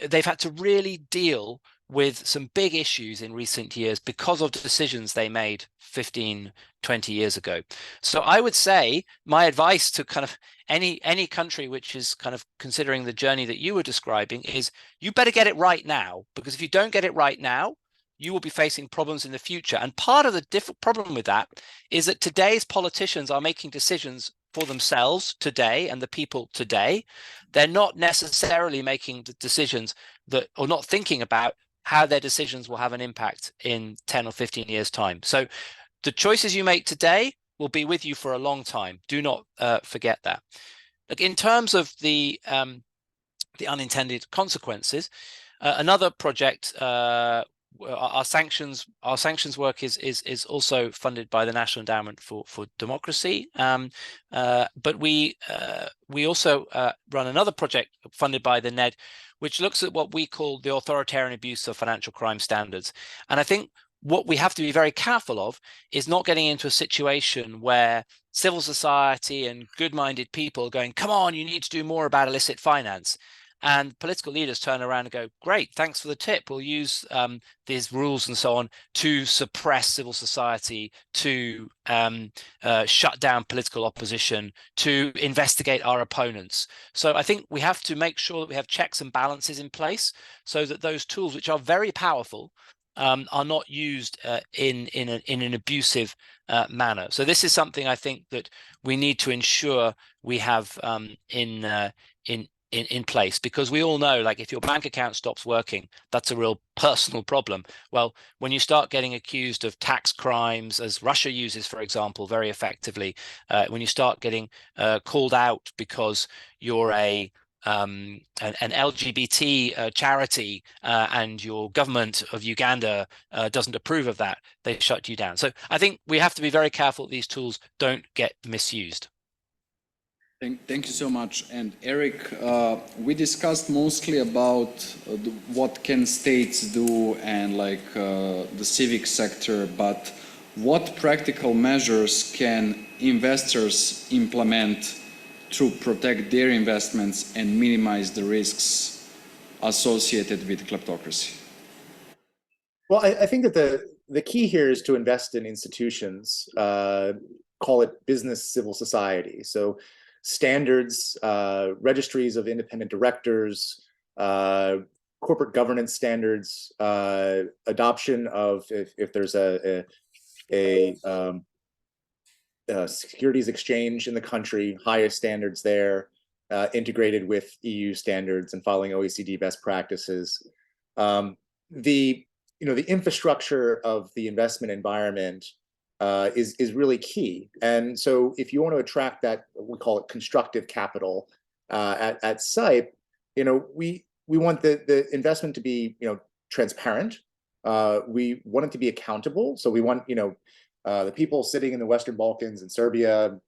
They've had to really deal with some big issues in recent years because of decisions they made 15, 20 years ago. So I would say my advice to kind of any country which is kind of considering the journey that you were describing is you better get it right now, because if you don't get it right now, you will be facing problems in the future. And part of the problem with that is that today's politicians are making decisions for themselves today and the people today. They're not necessarily making the decisions that, or not thinking about how their decisions will have an impact in 10 or 15 years' time. So the choices you make today will be with you for a long time. Do not forget that. Look, in terms of the unintended consequences, another project, our sanctions work is also funded by the National Endowment for Democracy, but we also run another project funded by the NED, which looks at what we call the authoritarian abuse of financial crime standards. And I think what we have to be very careful of is not getting into a situation where civil society and good-minded people are going, come on, you need to do more about illicit finance. And political leaders turn around and go, great, thanks for the tip. We'll use these rules and so on to suppress civil society, to shut down political opposition, to investigate our opponents. So I think we have to make sure that we have checks and balances in place so that those tools, which are very powerful, are not used in an abusive manner. So this is something I think that we need to ensure we have in place, because we all know, like, if your bank account stops working, that's a real personal problem. Well, when you start getting accused of tax crimes, as Russia uses, for example, very effectively, when you start getting called out because you're an LGBT charity and your government of Uganda doesn't approve of that, they shut you down. So I think we have to be very careful that these tools don't get misused. Thank you so much. And Eric, we discussed mostly about what can states do and like the civic sector, but what practical measures can investors implement to protect their investments and minimize the risks associated with kleptocracy? Well, I think that the key here is to invest in institutions, call it business civil society. So standards, registries of independent directors, corporate governance standards, adoption of, if there's a securities exchange in the country, highest standards there, integrated with EU standards and following OECD best practices. The infrastructure of the investment environment is really key. And so if you want to attract that, we call it constructive capital at SIPE, we want the investment to be transparent. We want it to be accountable. So we want the people sitting in the Western Balkans and Serbia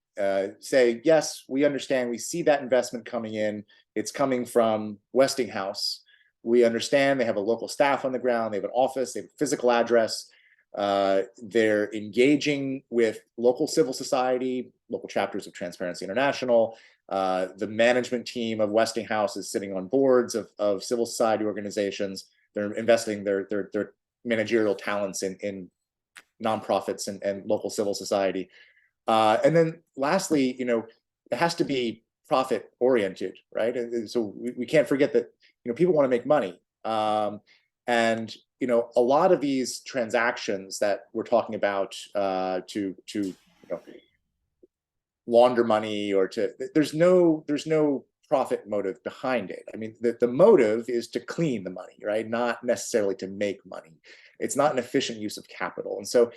say, yes, we understand, we see that investment coming in, it's coming from Westinghouse. We understand they have a local staff on the ground, they have an office, they have a physical address. They're engaging with local civil society, local chapters of Transparency International. The management team of Westinghouse is sitting on boards of civil society organizations. They're investing their managerial talents in nonprofits and local civil society. And then lastly, it has to be profit oriented, right? And so we can't forget that, people want to make money. And a lot of these transactions that we're talking about to launder money or there's no profit motive behind it. I mean, the motive is to clean the money, right? Not necessarily to make money. It's not an efficient use of capital. And so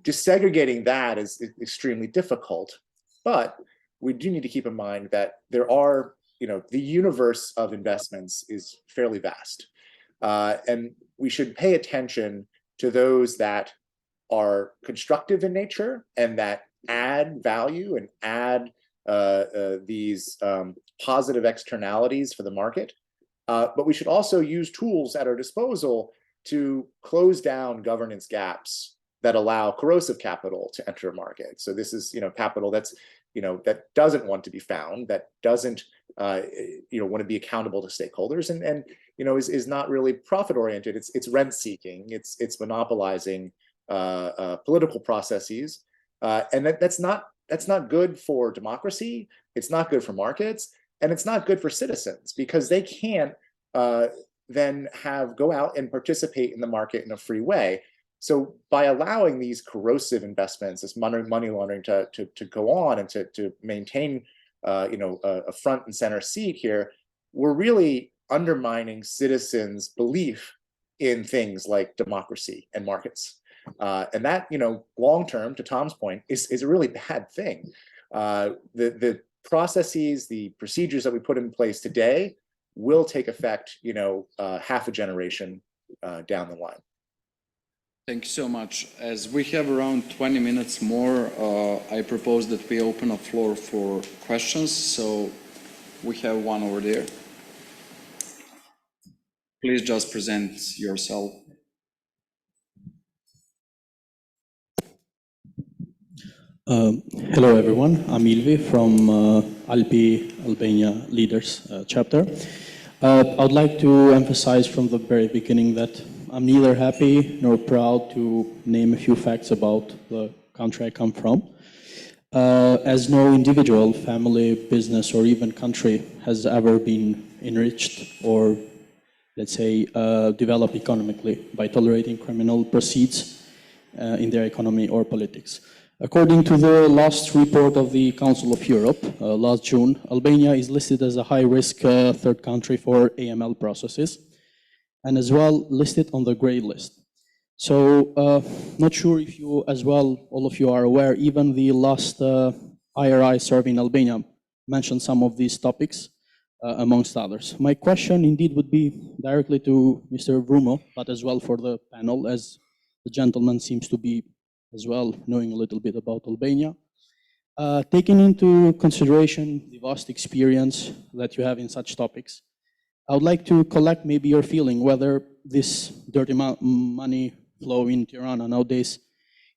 Desegregating that is extremely difficult, but we do need to keep in mind that there are, the universe of investments is fairly vast. And we should pay attention to those that are constructive in nature and that add value and add these positive externalities for the market. But we should also use tools at our disposal to close down governance gaps that allow corrosive capital to enter a market. So this is, capital that's, that doesn't want to be found, that doesn't, want to be accountable to stakeholders, and is not really profit oriented. It's rent seeking. It's monopolizing political processes, and that's not good for democracy. It's not good for markets, and it's not good for citizens because they can't then go out and participate in the market in a free way. So by allowing these corrosive investments, this money laundering to go on and to maintain a front and center seat here, we're really undermining citizens' belief in things like democracy and markets. And that, long term, to Tom's point, is a really bad thing. The processes, the procedures that we put in place today will take effect, half a generation down the line. Thank you so much. As we have around 20 minutes more, I propose that we open a floor for questions. So we have one over there. Please just present yourself. Hello, everyone. I'm Ilvi from Alpi Albania Leaders chapter. I'd like to emphasize from the very beginning that I'm neither happy nor proud to name a few facts about the country I come from, as no individual, family, business, or even country has ever been enriched or, let's say, developed economically by tolerating criminal proceeds in their economy or politics. According to the last report of the Council of Europe, last June, Albania is listed as a high-risk third country for AML processes, and as well listed on the gray list. So not sure if you as well, all of you are aware, even the last IRI survey in Albania mentioned some of these topics, amongst others. My question indeed would be directly to Mr. Brumo, but as well for the panel, as the gentleman seems to be as well knowing a little bit about Albania. Taking into consideration the vast experience that you have in such topics, I would like to collect maybe your feeling whether this dirty money flow in Tirana nowadays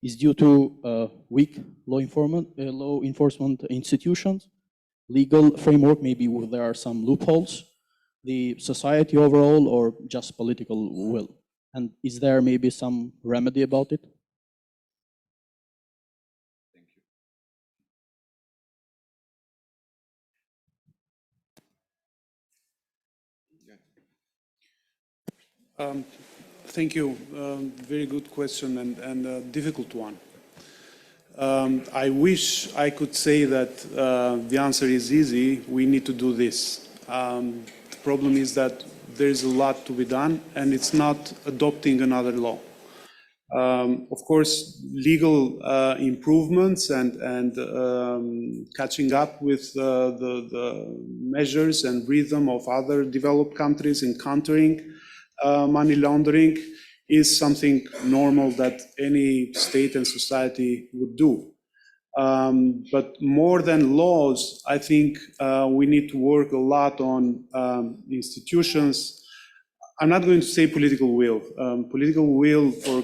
is due to weak law enforcement institutions, legal framework, maybe where there are some loopholes, the society overall, or just political will? And is there maybe some remedy about it? Thank you. Very good question and a difficult one. I wish I could say that the answer is easy. We need to do this. The problem is that there is a lot to be done, and it's not adopting another law. Of course, legal improvements and catching up with the measures and rhythm of other developed countries in countering money laundering is something normal that any state and society would do. But more than laws, I think we need to work a lot on institutions. I'm not going to say political will. Political will for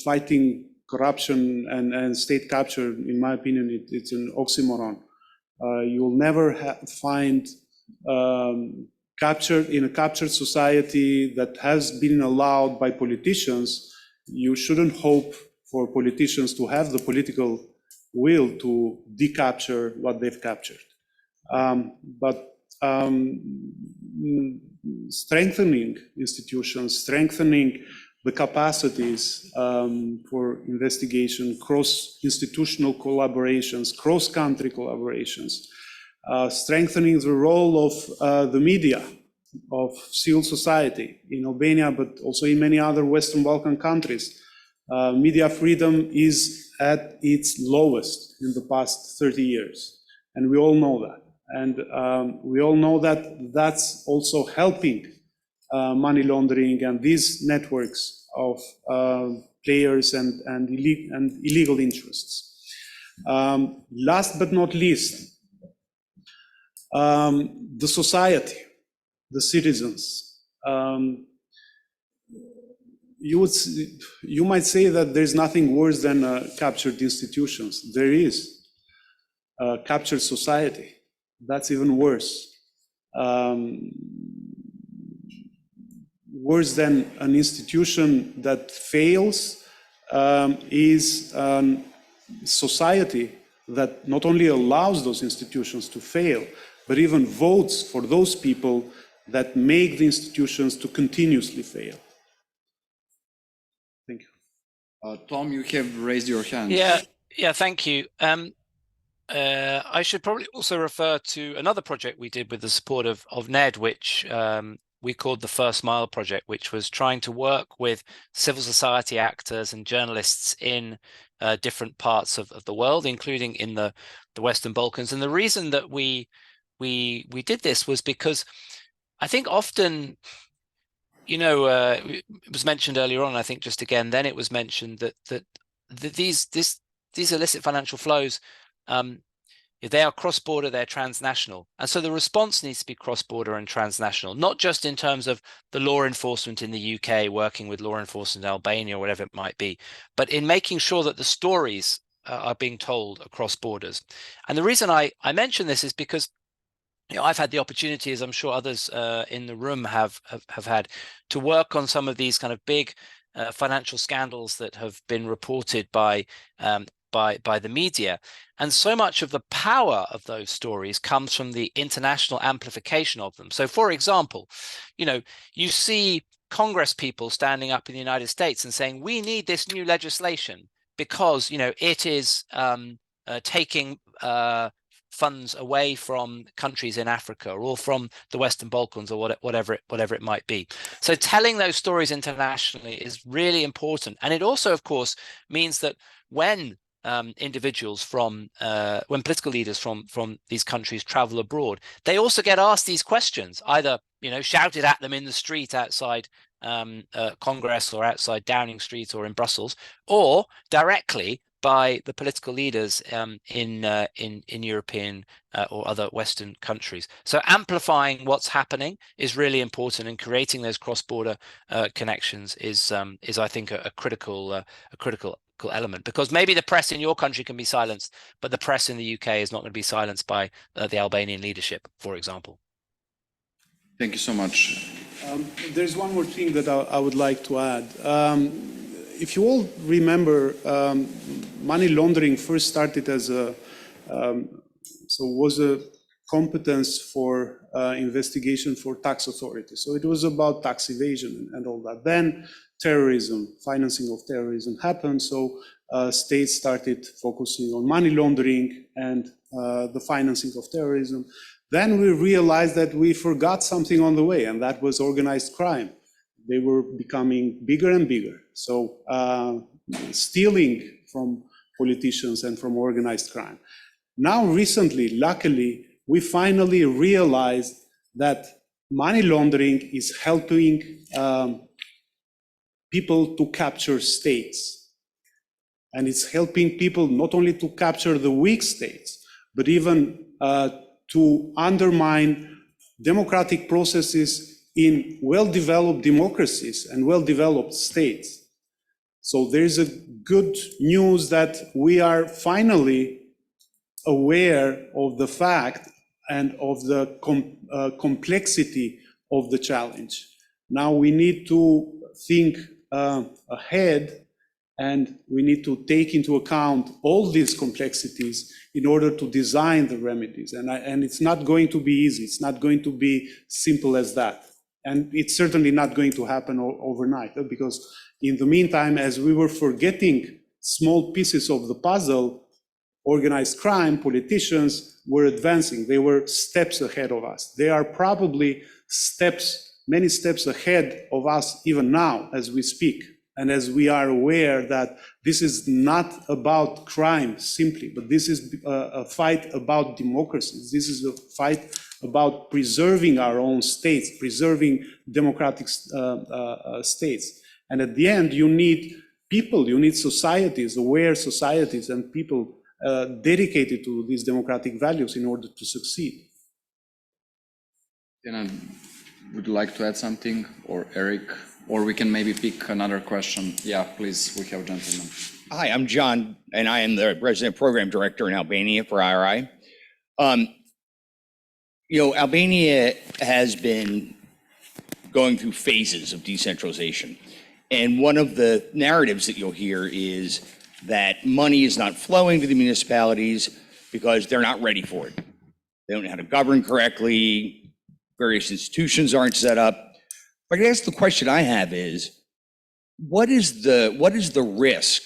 fighting corruption and state capture, in my opinion, it's an oxymoron. You'll never find in a captured society that has been allowed by politicians. You shouldn't hope for politicians to have the political will to decapture what they've captured. But strengthening institutions, strengthening the capacities for investigation, cross-institutional collaborations, cross-country collaborations, strengthening the role of the media, of civil society in Albania, but also in many other Western Balkan countries. media freedom is at its lowest in the past 30 years. And we all know that. And we all know that that's also helping money laundering and these networks of players and illegal interests. Last but not least, the society, the citizens. You might say that there's nothing worse than captured institutions. There is captured society. That's even worse. Worse than an institution that fails is a society that not only allows those institutions to fail, but even votes for those people that make the institutions to continuously fail. Thank you. Tom, you have raised your hand. Yeah, thank you. I should probably also refer to another project we did with the support of Ned, which we called the First Mile Project, which was trying to work with civil society actors and journalists in different parts of the world, including in the Western Balkans. And the reason that we did this was because I think often, it was mentioned earlier on, I think just again, then it was mentioned that these illicit financial flows, they are cross-border, they're transnational. And so the response needs to be cross-border and transnational, not just in terms of the law enforcement in the UK working with law enforcement in Albania, or whatever it might be, but in making sure that the stories are being told across borders. And the reason I mention this is because I've had the opportunity, as I'm sure others in the room have had, to work on some of these kind of big financial scandals that have been reported by the media. And so much of the power of those stories comes from the international amplification of them. So, for example, you see Congress people standing up in the United States and saying, we need this new legislation because, it is taking funds away from countries in Africa or from the Western Balkans or whatever it might be. So telling those stories internationally is really important. And it also, of course, means that when individuals when political leaders from these countries travel abroad, they also get asked these questions, either shouted at them in the street outside Congress or outside Downing Street or in Brussels, or directly by the political leaders in European or other Western countries. So amplifying what's happening is really important, and creating those cross-border connections is I think a critical element, because maybe the press in your country can be silenced, but the press in the UK is not going to be silenced by the Albanian leadership, for example. Thank you so much. There's one more thing that I would like to add. If you all remember, money laundering first started as was a competence for investigation for tax authorities. So it was about tax evasion and all that. Then terrorism, financing of terrorism happened. So states started focusing on money laundering and the financing of terrorism. Then we realized that we forgot something on the way, and that was organized crime. They were becoming bigger and bigger. So stealing from politicians and from organized crime. Now recently, luckily, we finally realized that money laundering is helping people to capture states. And it's helping people not only to capture the weak states, but even to undermine democratic processes in well-developed democracies and well-developed states. So there's a good news that we are finally aware of the fact and of the complexity of the challenge. Now we need to think ahead, and we need to take into account all these complexities in order to design the remedies. And it's not going to be easy. It's not going to be simple as that. And it's certainly not going to happen overnight, because in the meantime, as we were forgetting small pieces of the puzzle, organized crime, politicians were advancing. They were steps ahead of us. They are probably many steps ahead of us even now as we speak. And as we are aware that this is not about crime simply, but this is a fight about democracy. This is a fight about preserving our own states, preserving democratic states. And at the end, you need people, you need societies, aware societies and people dedicated to these democratic values in order to succeed. Would you like to add something, or Eric? Or we can maybe pick another question. Yeah, please, we have a gentleman. Hi, I'm John, and I am the Resident Program Director in Albania for IRI. Albania has been going through phases of decentralization. And one of the narratives that you'll hear is that money is not flowing to the municipalities because they're not ready for it. They don't know how to govern correctly, various institutions aren't set up. But I guess the question I have is, what is the risk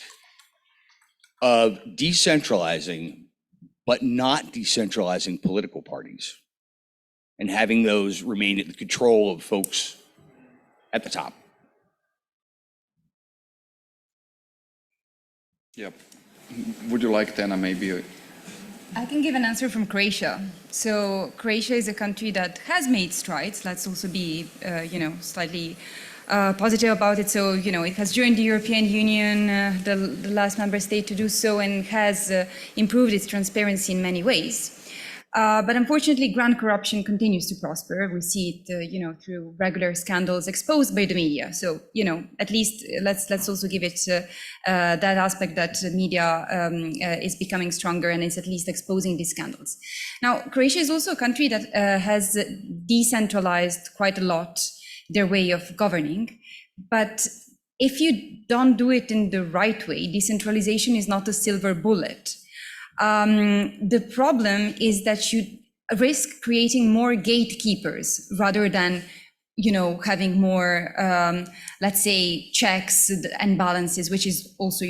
of decentralizing but not decentralizing political parties and having those remain at the control of folks at the top? Yep. Would you like, Tena, maybe? I can give an answer from Croatia. So Croatia is a country that has made strides. Let's also be, slightly positive about it. So, it has joined the European Union, the last member state to do so, and has improved its transparency in many ways. But unfortunately, grand corruption continues to prosper. We see it, through regular scandals exposed by the media. So, at least let's also give it that aspect that the media is becoming stronger and is at least exposing these scandals. Now, Croatia is also a country that has decentralized quite a lot their way of governing. But if you don't do it in the right way, decentralization is not a silver bullet. The problem is that you risk creating more gatekeepers rather than, having more, let's say, checks and balances, which is also,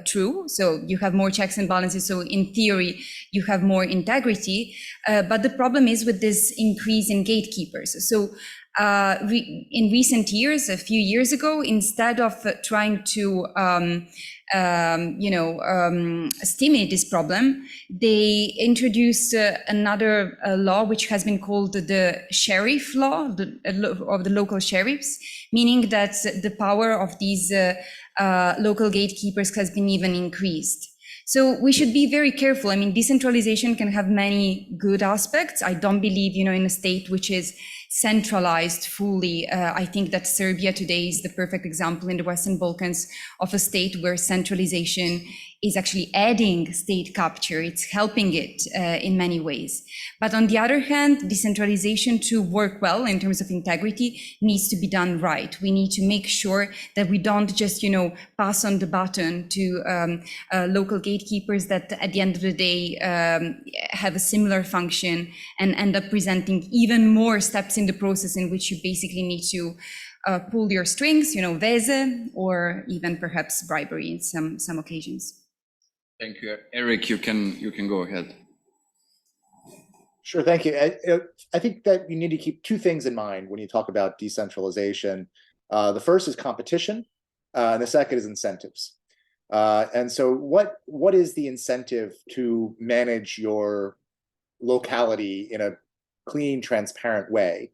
true. So you have more checks and balances. So in theory, you have more integrity. But the problem is with this increase in gatekeepers. So in recent years, a few years ago, instead of trying to stimulate this problem, they introduced another law which has been called the sheriff law of the local sheriffs, meaning that the power of these local gatekeepers has been even increased. So we should be very careful. I mean, decentralization can have many good aspects. I don't believe, in a state which is centralized fully. I think that Serbia today is the perfect example in the Western Balkans of a state where centralization is actually adding state capture. It's helping it in many ways. But on the other hand, decentralization to work well in terms of integrity needs to be done right. We need to make sure that we don't just, pass on the baton to local gatekeepers that at the end of the day have a similar function and end up presenting even more steps in the process in which you basically need to pull your strings, veze, or even perhaps bribery in some occasions. Thank you. Eric, you can go ahead. Sure, thank you. I think that you need to keep two things in mind when you talk about decentralization. The first is competition, and the second is incentives. And so what is the incentive to manage your locality in a clean, transparent way?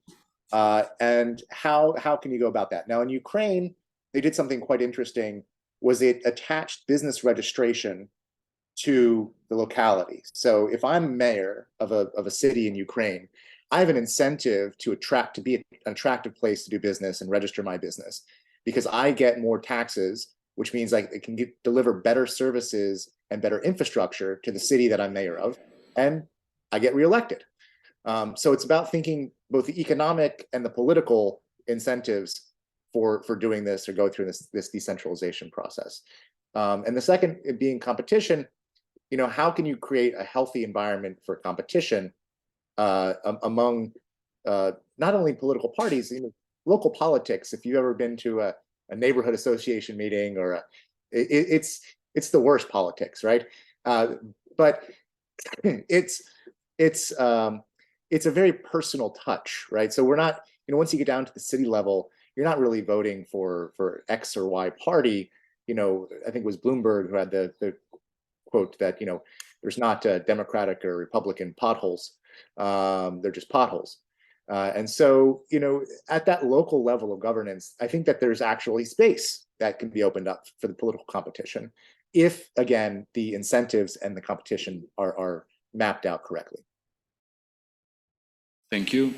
And how can you go about that? Now, in Ukraine, they did something quite interesting, was it attached business registration to the locality. So if I'm mayor of a city in Ukraine, I have an incentive to be an attractive place to do business and register my business, because I get more taxes, which means I can deliver better services and better infrastructure to the city that I'm mayor of, and I get reelected. So it's about thinking both the economic and the political incentives for doing this or go through this decentralization process. And the second being competition. How can you create a healthy environment for competition among not only political parties, local politics? If you've ever been to a neighborhood association meeting, or it's the worst politics, right? But it's a very personal touch, right? So we're not, once you get down to the city level, you're not really voting for X or Y party. You know, I think it was Bloomberg who had the quote that, you know, there's not Democratic or Republican potholes. They're just potholes. And so, you know, at that local level of governance, I think that there's actually space that can be opened up for the political competition if, again, the incentives and the competition are mapped out correctly. Thank you.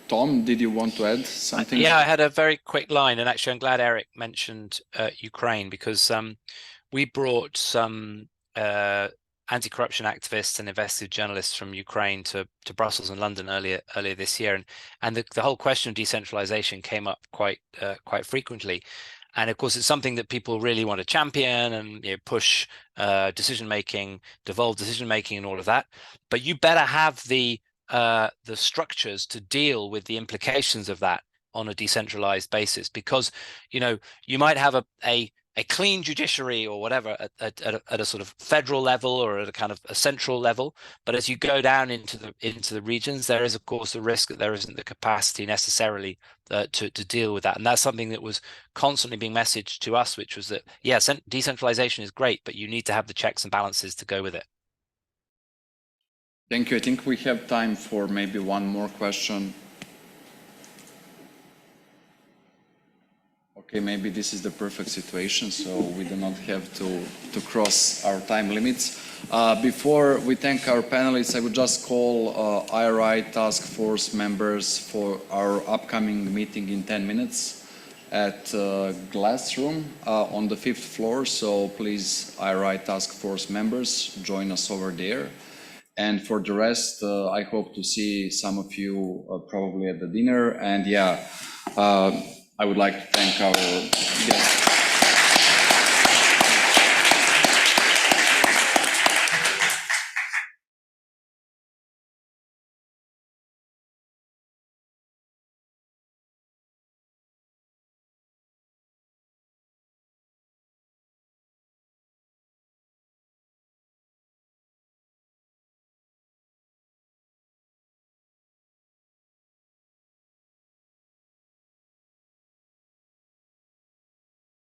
Tom, did you want to add something? Yeah, I had a very quick line, and actually I'm glad Eric mentioned Ukraine, because we brought some anti-corruption activists and investigative journalists from Ukraine to Brussels and London earlier this year, and the whole question of decentralization came up quite frequently. And of course, it's something that people really want to champion and, you know, push decision-making, devolved decision-making and all of that. But you better have the structures to deal with the implications of that on a decentralized basis, because, you know, you might have a clean judiciary or whatever at a sort of federal level or at a kind of a central level, but as you go down into the regions, there is of course the risk that there isn't the capacity necessarily to deal with that. And that's something that was constantly being messaged to us, which was that, yes, decentralization is great, but you need to have the checks and balances to go with it. Thank you. I think we have time for maybe one more question. Okay, maybe this is the perfect situation, so we do not have to cross our time limits. Before we thank our panelists, I would just call IRI task force members for our upcoming meeting in 10 minutes at Glass Room on the 5th floor. So please, IRI task force members, join us over there. And for the rest, I hope to see some of you probably at the dinner. And yeah, I would like to thank our guests.